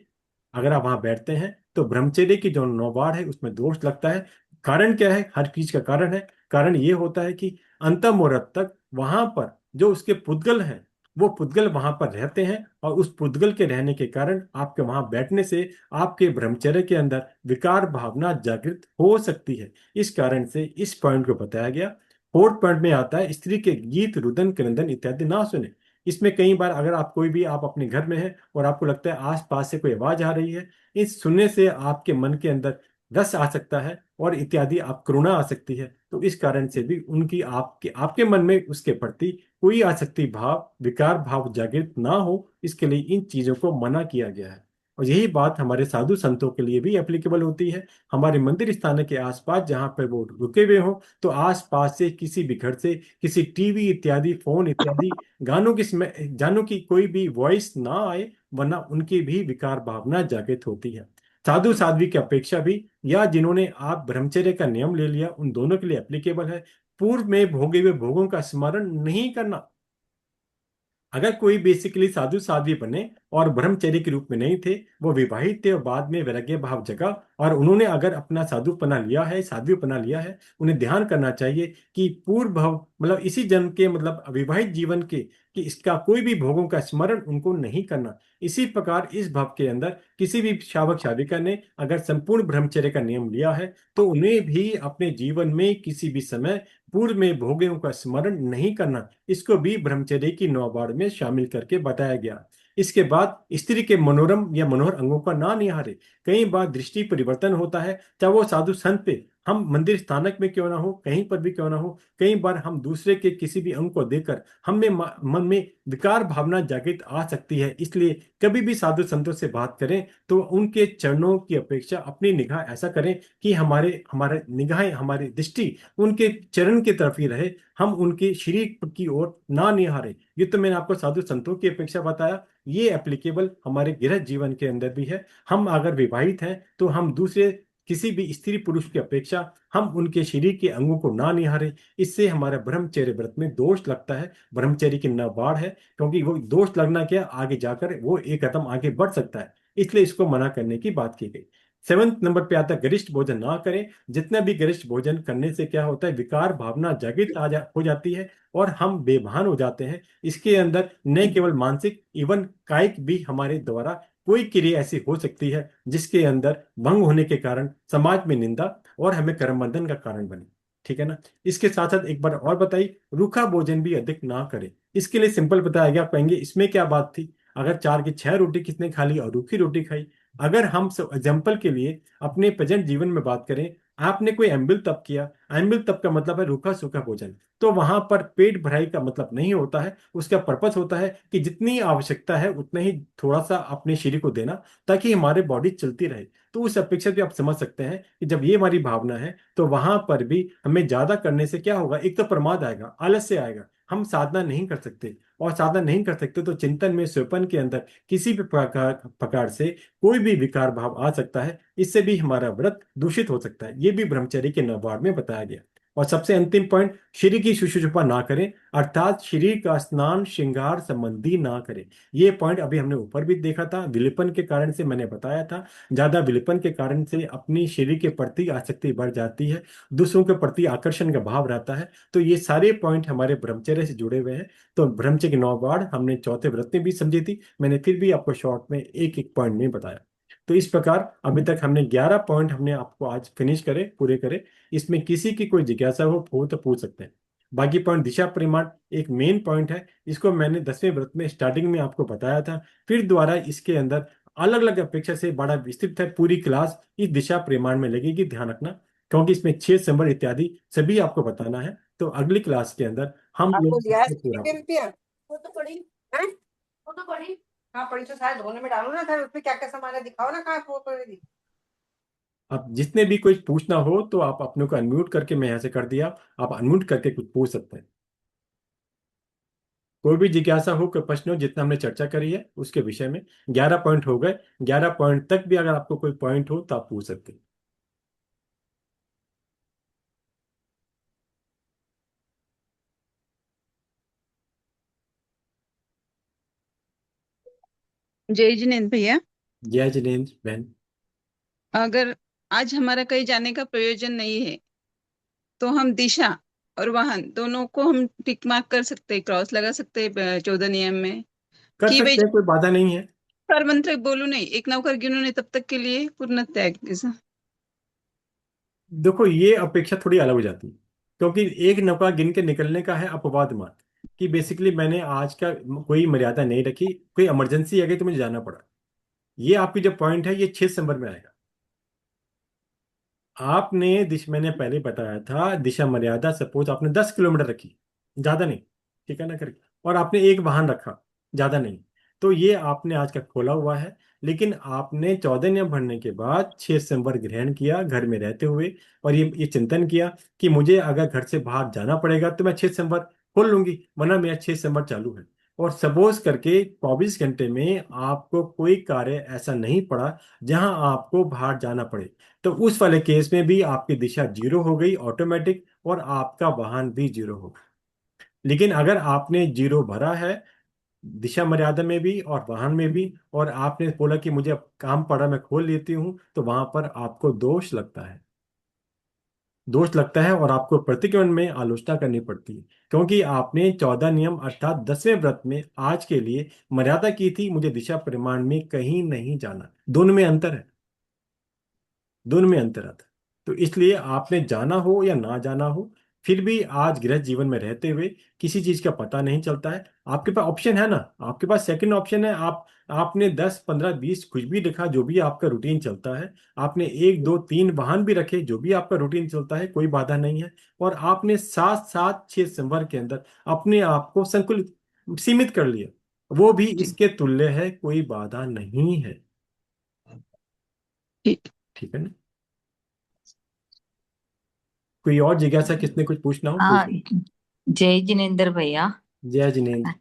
अगर आप वहां बैठते हैं तो ब्रह्मचर्य की जो नौबार है उसमें दोष लगता है। कारण क्या है, हर चीज का कारण है। कारण ये होता है कि अंतम मुहूर्त तक वहां पर जो उसके पुद्गल हैं वो पुद्गल वहां पर रहते हैं, और उस पुद्गल के रहने के कारण आपके वहां बैठने से आपके ब्रह्मचर्य के अंदर विकार भावना जागृत हो सकती है। इस कारण से इस पॉइंट को बताया गया। फोर्थ पॉइंट में आता है, स्त्री के गीत रुदन क्रंदन इत्यादि ना सुने। इसमें कई बार अगर आप कोई भी आप अपने घर में है और आपको लगता है आस पास से कोई आवाज आ रही है, इस सुनने से आपके मन के अंदर रस आ सकता है और इत्यादि आप करुणा आ सकती है। तो इस कारण से भी उनकी आपके आपके मन में उसके प्रति कोई आसक्ति भाव विकार भाव जागृत ना हो, इसके लिए इन चीजों को मना किया गया है। और यही बात हमारे साधु संतों के लिए भी एप्लीकेबल होती है। हमारे मंदिर स्थान के आसपास जहाँ पर वो रुके हुए हो, तो आसपास से किसी भी घर से, किसी टीवी इत्यादि, फोन इत्यादि गानों की कोई भी वॉइस ना आए, वरना उनकी भी विकार भावना जागृत होती है। साधु साध्वी की अपेक्षा भी, या जिन्होंने आप ब्रह्मचर्य का नियम ले लिया, उन दोनों के लिए एप्लीकेबल है। पूर्व में भोगे हुए भोगों का स्मरण नहीं करना। अगर कोई बेसिकली साधु साध्वी बने और ब्रह्मचर्य के रूप में नहीं थे, वो विवाहित थे और बाद में वैराग्य भाव जगा, और उन्होंने अगर अपना साधुपना लिया है, साध्वीपना लिया है, उन्हें ध्यान करना चाहिए कि पूर्व भाव मतलब इसी जन्म के, मतलब विवाहित जीवन के, कि इसका कोई भी भोगों का स्मरण उनको नहीं करना। इसी प्रकार इस भाव के अंदर किसी भी शावक शाविका ने अगर संपूर्ण ब्रह्मचर्य का नियम लिया है, तो उन्हें भी अपने जीवन में किसी भी समय पूर्व में भोगों का स्मरण नहीं करना। इसको भी ब्रह्मचर्य की 9 बार में शामिल करके बताया गया। इसके बाद स्त्री के मनोरम या मनोहर अंगों का ना निहारे। कई बार दृष्टि परिवर्तन होता है, चाहे वो साधु संत पे, हम मंदिर स्थानक में क्यों ना हो, कहीं पर भी क्यों ना हो, कई बार हम दूसरे के किसी भी अंग को देखकर हमें मन में विकार भावना जागृत आ सकती है। इसलिए कभी भी साधु संतों से बात करें तो उनके चरणों की अपेक्षा अपनी निगाह ऐसा करें कि हमारे हमारे निगाहें, हमारी दृष्टि उनके चरण की तरफ ही रहे, हम उनके शरीर की ओर ना निहारें। ये तो मैंने आपको साधु संतों की अपेक्षा बताया, ये एप्लीकेबल हमारे गृह जीवन के अंदर भी है। हम अगर विवाहित हैं तो हम दूसरे किसी भी स्त्री पुरुष की अपेक्षा हम उनके शरीर के अंगों को ना निहारें। इससे हमारा ब्रह्मचर्य व्रत में दोष लगता है, ब्रह्मचर्य की न बाढ़ है, क्योंकि वो दोष लगना क्या, आगे जाकर वो एक कदम आगे बढ़ सकता है, इसलिए इसको मना करने की बात की गई। 7 नंबर पे आता है गरिष्ठ भोजन ना करें। जितना भी गरिष्ठ भोजन करने से क्या होता है, विकार भावना जागृत हो जाती है और हम बेभान हो जाते हैं। इसके अंदर न केवल मानसिक, इवन कायिक भी हमारे द्वारा कोई क्रिया ऐसी हो सकती है जिसके अंदर भंग होने के कारण समाज में निंदा और हमें कर्म बंधन का कारण बने। ठीक है ना। इसके साथ साथ एक बार और बताइए, रूखा भोजन भी अधिक ना करें। इसके लिए सिंपल बताया गया। आप कहेंगे इसमें क्या बात थी, अगर 4 की 6 रोटी किसने खा ली और रूखी रोटी खाई। अगर हम एग्जाम्पल के लिए अपने प्रेजेंट जीवन में बात करें, आपने कोई एम्बिल तप किया, एम्बिल तप का मतलब है रूखा सूखा भोजन, तो वहां पर पेट भराई का मतलब नहीं होता है। उसका पर्पस होता है कि जितनी आवश्यकता है उतना ही थोड़ा सा अपने शरीर को देना, ताकि हमारी बॉडी चलती रहे। तो उस अपेक्षा भी आप समझ सकते हैं कि जब ये हमारी भावना है, तो वहां पर भी हमें ज्यादा करने से क्या होगा, एक तो प्रमाद आएगा, आलस्य आएगा, हम साधना नहीं कर सकते। और साधना नहीं कर सकते तो चिंतन में, स्वपन के अंदर किसी भी प्रकार से कोई भी विकार भाव आ सकता है। इससे भी हमारा व्रत दूषित हो सकता है। ये भी ब्रह्मचर्य के 9 वार में बताया गया। और सबसे अंतिम पॉइंट, शरीर की शुश्रूषा ना करें, अर्थात शरीर का स्नान श्रृंगार संबंधी ना करें। ये पॉइंट अभी हमने ऊपर भी देखा था, विलिपन के कारण से मैंने बताया था। ज्यादा विलिपन के कारण से अपनी शरीर के प्रति आसक्ति बढ़ जाती है, दूसरों के प्रति आकर्षण का भाव रहता है। तो ये सारे पॉइंट हमारे ब्रह्मचर्य से जुड़े हुए हैं। तो ब्रह्मचर्य के 9 वार हमने चौथे व्रत में भी समझी थी, मैंने फिर भी आपको शॉर्ट में एक एक पॉइंट में बताया। तो इस प्रकार अभी तक हमने 11 पॉइंट हमने आपको आज फिनिश करे, पूरे करे। इसमें किसी की कोई जिज्ञासा हो तो पूछ सकते हैं। बाकी पॉइंट, दिशा परिमाण एक मेन पॉइंट है। इसको मैंने 10वें व्रत में स्टार्टिंग में आपको बताया था, फिर दोबारा इसके अंदर अलग अलग अपेक्षा से बड़ा विस्तृत है। पूरी क्लास इस दिशा परिमाण में लगेगी, ध्यान रखना, क्योंकि इसमें 6 संबर इत्यादि सभी आपको बताना है। तो अगली क्लास के अंदर हम आपको लोग दिया है इसको पूरा रुपया रुपया, वो तो पड़ी है, वो तो पड़ी। हाँ पड़ी तो शायद धोने में डालो ना, फिर उसमें क्या क्या सामान है दिखाओ ना, कहाँ वो पड़ेगी। अब जितने भी कुछ पूछना हो तो आप अपने को अनम्यूट करके, मैं यहाँ से कर दिया, आप अनम्यूट करके कुछ पूछ सकते हैं। कोई भी जिज्ञासा हो, कोई प्रश्न हो, जितना हमने चर्चा करी है उसके विषय में। 11 पॉइंट हो गए, 11 पॉइंट तक भी अगर आपको कोई पॉइंट हो तो आप पूछ सकते हैं। जय जिनेन्द्र भैया। जय जिनेन्द्र बहन। अगर आज हमारा कहीं जाने का प्रयोजन नहीं है, तो हम दिशा और वाहन दोनों को हम टिक मार्क कर सकते हैं, क्रॉस लगा सकते हैं 14 नियम में, कर कि भाई सकते हैं, कोई बाधा नहीं है। पर मंत्र बोलू नहीं, एक नौकर गिनो नहीं, तब तक के लिए पूर्ण त्याग ऐसा। देखो ये अपेक्षा थोड़ी अलग हो जाती है, क्योंकि एक नौका गिन के निकलने का है अपवाद मात्र, कि बेसिकली मैंने आज का कोई मर्यादा नहीं रखी, कोई इमरजेंसी आ गई तो मुझे जाना पड़ा। ये आपकी जो पॉइंट है ये 6 संबर में आएगा। आपने मैंने पहले बताया था, दिशा मर्यादा सपोज आपने 10 किलोमीटर रखी, ज्यादा नहीं, ठीक है ना करके, और आपने एक वाहन रखा, ज्यादा नहीं, तो ये आपने आज का खोला हुआ है। लेकिन आपने 14 नियम भरने के बाद 6 सितंबर ग्रहण किया घर में रहते हुए, और ये चिंतन किया कि मुझे अगर घर से बाहर जाना पड़ेगा तो मैं 6 सितंबर खोल लूंगी, वरना मेरा 6 सितंबर चालू है। और सपोज करके 24 घंटे में आपको कोई कार्य ऐसा नहीं पड़ा जहां आपको बाहर जाना पड़े, तो उस वाले केस में भी आपकी दिशा जीरो हो गई ऑटोमेटिक, और आपका वाहन भी जीरो होगा। लेकिन अगर आपने जीरो भरा है दिशा मर्यादा में भी और वाहन में भी, और आपने बोला कि मुझे अब काम पड़ा मैं खोल लेती हूँ, तो वहां पर आपको दोष लगता है। दोष लगता है और आपको प्रतिक्रमण में आलोचना करनी पड़ती है, क्योंकि आपने 14 नियम अर्थात 10वें व्रत में आज के लिए मर्यादा की थी मुझे दिशा परिमाण में कहीं नहीं जाना। दोनों में अंतर है, दोनों में अंतर आता है। तो इसलिए आपने जाना हो या ना जाना हो, फिर भी आज गृह जीवन में रहते हुए किसी चीज का पता नहीं चलता है। आपके पास ऑप्शन है ना, आपके पास सेकंड ऑप्शन है। आपने 10 15 20 कुछ भी लिखा, जो भी आपका रूटीन चलता है। आपने 1 2 3 वाहन भी रखे, जो भी आपका रूटीन चलता है, कोई बाधा नहीं है। और आपने 7 7 6 सितंबर के अंदर अपने आप को संकुलित सीमित कर लिया, वो भी जी। इसके तुल्य है, कोई बाधा नहीं है। ठीक। ठीक है ना? कोई और जिज्ञासा किसने कुछ पूछना हो हाँ, पूछ लो। जय जिनेन्द्र भैया। जय जिनेन्द्र।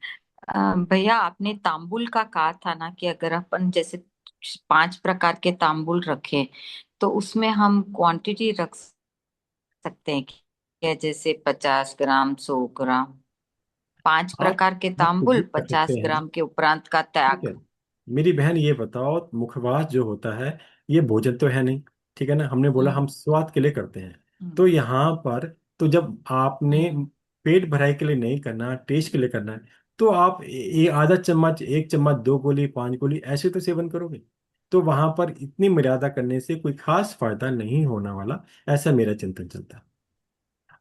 भैया आपने तांबुल का कहा था ना कि अगर अपन जैसे 5 प्रकार के तांबुल रखें तो उसमें हम क्वांटिटी रख सकते हैं क्या, जैसे 50 ग्राम 100 ग्राम, 5 प्रकार आप के आप कुछ भी तांबुल कर सकते पचास हैं। ग्राम के उपरांत का ठीक है, त्याग। मेरी बहन ये बताओ, मुखवास जो होता है ये भोजन तो है नहीं, ठीक है ना? हमने बोला हम्म हम स्वाद के लिए करते हैं। तो हम्म यहाँ पर तो जब आपने हम्म पेट भराई के लिए नहीं करना, टेस्ट के लिए करना है, तो आप ये आधा चम्मच 1 चम्मच 2 गोली 5 गोली ऐसे तो सेवन करोगे। तो वहां पर इतनी मर्यादा करने से कोई खास फायदा नहीं होने वाला, ऐसा मेरा चिंतन चलता है।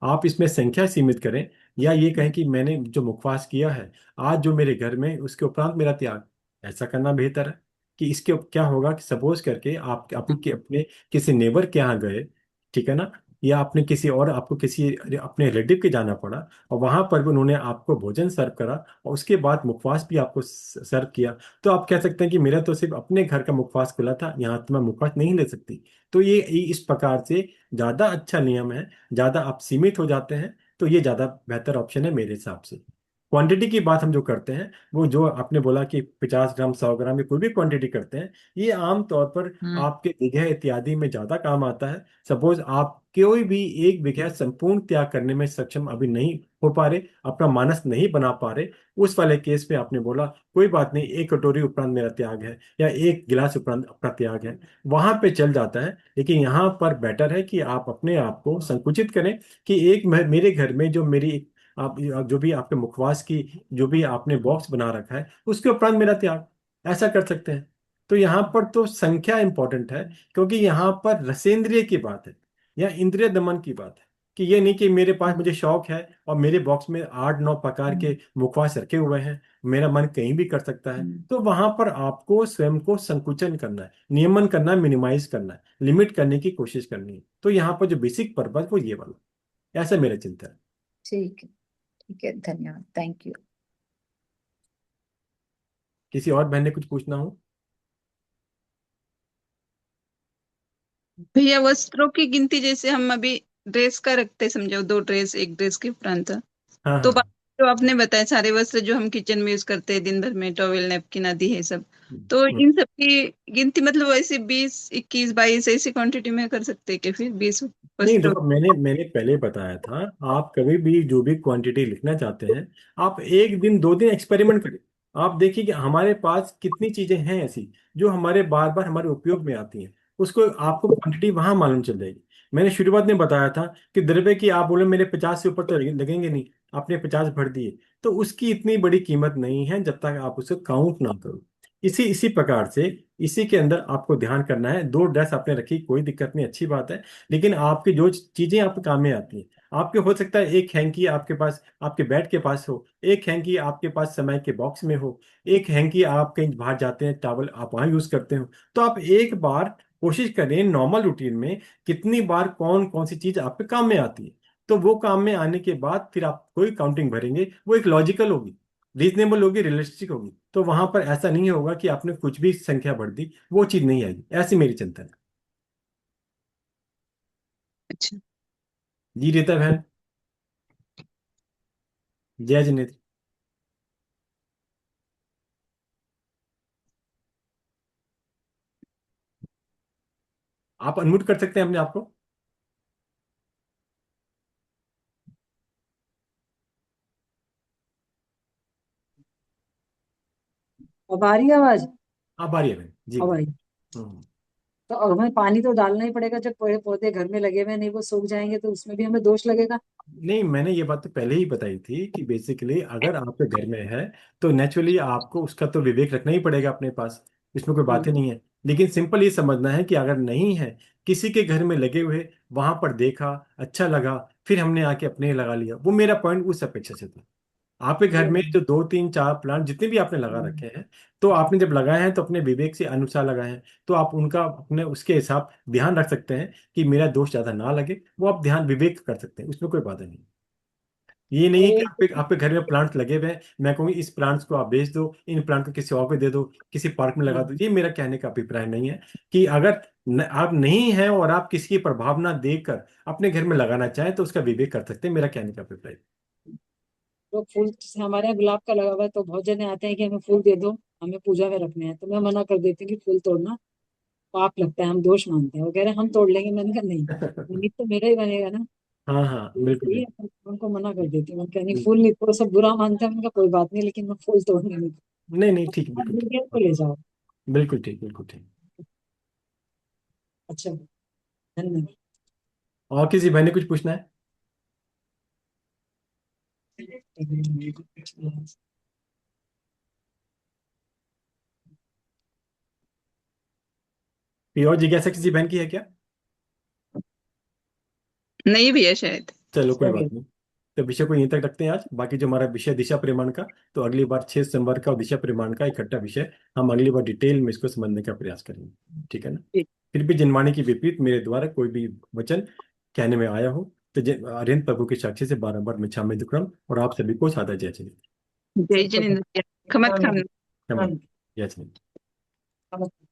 आप इसमें संख्या सीमित करें, या ये कहें कि मैंने जो मुखवास किया है आज जो मेरे घर में, उसके उपरांत मेरा त्याग, ऐसा करना बेहतर है। कि इसके क्या होगा कि सपोज करके आप अपने किसी नेबर के यहाँ गए, ठीक है ना, या आपने किसी और आपको किसी अपने रिलेटिव के जाना पड़ा, और वहां पर भी उन्होंने आपको भोजन सर्व करा, और उसके बाद मुखवास भी आपको सर्व किया, तो आप कह सकते हैं कि मेरा तो सिर्फ अपने घर का मुखवास खुला था, यहाँ तो मैं मुखवास नहीं ले सकती। तो ये इस प्रकार से ज्यादा अच्छा नियम है, ज्यादा आप सीमित हो जाते हैं, तो ये ज्यादा बेहतर ऑप्शन है मेरे हिसाब से। क्वांटिटी की बात हम जो करते हैं, वो जो आपने बोला कि 50 ग्राम 100 ग्राम या कोई भी क्वांटिटी करते हैं, ये आम तौर पर हम्म आपके बीघे इत्यादि में ज्यादा काम आता है। सपोज आप कोई भी 1 बीघा संपूर्ण त्याग करने में सक्षम अभी नहीं हो पा रहे, अपना मानस नहीं बना पा रहे, उस वाले केस में आपने बोला कोई बात नहीं, 1 कटोरी उपरांत मेरा त्याग है, या 1 गिलास उपरांत अपना त्याग है, वहां पे चल जाता है। लेकिन यहाँ पर बेटर है कि आप अपने आप को संकुचित करें, कि मेरे घर में जो मेरी आप जो भी आपके मुखवास की जो भी आपने बॉक्स बना रखा है, उसके उपरांत मेरा त्याग, ऐसा कर सकते हैं। तो यहाँ पर तो संख्या इंपॉर्टेंट है, क्योंकि यहाँ पर रसेंद्रिय की बात है, या इंद्रिय दमन की बात है। कि ये नहीं कि मेरे पास मुझे शौक है और मेरे बॉक्स में 8 9 प्रकार के हम्म मुखवास रखे हुए हैं, मेरा मन कहीं भी कर सकता है। हम्म तो वहां पर आपको स्वयं को संकुचन करना है, नियमन करना है, मिनिमाइज करना है, लिमिट करने की कोशिश करनी है। तो यहाँ पर जो बेसिक पर्पज वो ये वाला, ऐसा मेरा चिंतन है। ठीक है, धन्यवाद, थैंक यू। किसी और बहन ने कुछ पूछना हो? भैया वस्त्रों की गिनती जैसे हम अभी ड्रेस का रखते, समझो 2 ड्रेस एक ड्रेस के उपरांत, हाँ तो हाँ। जो आपने बताया सारे वस्त्र जो हम किचन में यूज करते हैं दिन भर में, टॉवेल नैपकिन आदि है सब, तो हम्म। इन सब की गिनती मतलब ऐसे 20 21 22 ऐसी क्वांटिटी में कर सकते हैं कि फिर 20 नहीं वस्त्रों। देखो, मैंने पहले बताया था, आप कभी भी जो भी क्वांटिटी लिखना चाहते हैं, आप 1 दिन 2 दिन एक्सपेरिमेंट करें। आप देखिए कि हमारे पास कितनी चीजें हैं ऐसी जो हमारे बार बार हमारे उपयोग में आती हैं, उसको आपको क्वांटिटी वहां मालूम चल जाएगी। मैंने शुरुआत में बताया था कि द्रव्य की आप बोले मेरे 50 से ऊपर तो लगेंगे नहीं, आपने 50 भर दिए, तो उसकी इतनी बड़ी कीमत नहीं है जब तक आप उसे काउंट ना करो। इसी इसी प्रकार से इसी के अंदर आपको ध्यान करना है। 2 ड्रेस आपने रखी, कोई दिक्कत नहीं, अच्छी बात है। लेकिन आपकी जो चीजें आपके काम में आती हैं, आपके हो सकता है एक हैंकी आपके पास आपके बेड के पास हो, एक हैंकी आपके पास समय के बॉक्स में हो, एक हैंकी आप कहीं बाहर जाते हैं टावल आप वहां यूज करते हो। तो आप एक बार कोशिश करें नॉर्मल रूटीन में कितनी बार कौन कौन सी चीज आपके काम में आती है, तो वो काम में आने के बाद फिर आप कोई काउंटिंग भरेंगे, वो एक लॉजिकल होगी। रीजनेबल होगी, रियलिस्टिक होगी, तो वहां पर ऐसा नहीं होगा कि आपने कुछ भी संख्या बढ़ दी, वो चीज नहीं आएगी। ऐसी मेरी चिंतन है। अच्छा। जी रीता बहन, जय जिनेन्द्र। आप अनम्यूट कर सकते हैं अपने आप को। अब आ रही है आवाज? आप आ रही है बहन जी, अब बोलिए। आई। हम्म। तो अब हमें पानी तो डालना ही पड़ेगा, जब पेड़ पौधे घर में लगे हुए हैं, नहीं वो सूख जाएंगे तो उसमें भी हमें दोष लगेगा। नहीं, मैंने ये बात तो पहले ही बताई थी कि बेसिकली अगर आपके घर में है तो नेचुरली आपको उसका तो विवेक रखना ही पड़ेगा अपने पास। इसमें कोई बात ही हम्म। नहीं है। लेकिन सिंपल ये समझना है कि अगर नहीं है, किसी के घर में लगे हुए, वहां पर देखा, अच्छा लगा, फिर हमने आके अपने लगा लिया, वो मेरा पॉइंट उस अपेक्षा से था। आपके घर में जो 2 3 4 प्लांट जितने भी आपने लगा रखे हैं, तो आपने जब लगाए हैं तो अपने विवेक से अनुसार लगाए हैं, तो आप उनका अपने उसके हिसाब ध्यान रख सकते हैं कि मेरा दोष ज्यादा ना लगे, वो आप ध्यान विवेक कर सकते हैं, उसमें कोई बाधा नहीं। ये नहीं और है कि एक आपके घर में प्लांट्स लगे हुए हैं, मैं कहूँगी इस प्लांट्स को आप बेच दो, इन प्लांट को किसी और को दे दो, किसी पार्क में लगा हाँ, दो, ये मेरा कहने का अभिप्राय नहीं है। कि अगर आप नहीं हैं और आप किसी की प्रभाव ना देकर अपने घर में लगाना चाहें तो उसका विवेक कर सकते हैं, मेरा कहने का अभिप्राय। तो फूल जैसे हमारे यहाँ गुलाब का लगा हुआ है, तो बहुत जने आते हैं कि हमें फूल दे दो, हमें पूजा में रखने हैं, तो मैं मना कर देती हूँ कि फूल तोड़ना पाप लगता है, हम दोष मानते हैं। वो कह रहे हैं हम तोड़ लेंगे, मैंने कहा नहीं, निमित्त तो मेरा ही बनेगा ना। हाँ हाँ, तो बिल्कुल इसलिए बिल्कुल। उनको मना कर देती हूँ, मैं कहनी हम्म। फूल नहीं तो सब बुरा मानते हैं, उनका कोई बात नहीं, लेकिन मैं फूल तोड़ने नहीं दूँ। नहीं नहीं, ठीक, आप बिल्कुल दे दिया तो ठीक। ले जाओ। बिल्कुल ठीक, बिल्कुल ठीक। अच्छा, धन्यवाद। और किसी भाई ने कुछ पूछना है? कोई और जिज्ञासा किसी बहन की है क्या? नहीं भी है शायद। चलो कोई हो बात गया। नहीं। तो विषय को यहीं तक रखते हैं आज। बाकी जो हमारा विषय दिशा परिमाण का, तो अगली बार 6 सितंबर का और दिशा परिमाण का इकट्ठा विषय हम अगली बार डिटेल में इसको समझने का प्रयास करेंगे। ठीक है ना? ठीक। फिर भी जिनवाणी की विपरीत मेरे द्वारा कोई भी वचन कहने में आया हो तो अरिहंत प्रभु के साक्षी से बारंबार मैं क्षमा दुक्रम, और आप सभी को सादा जय श्री जय सबको जिनेन्द्र। खमत धन्यवाद। खान। क्षमा। जय श्री। धन्यवाद।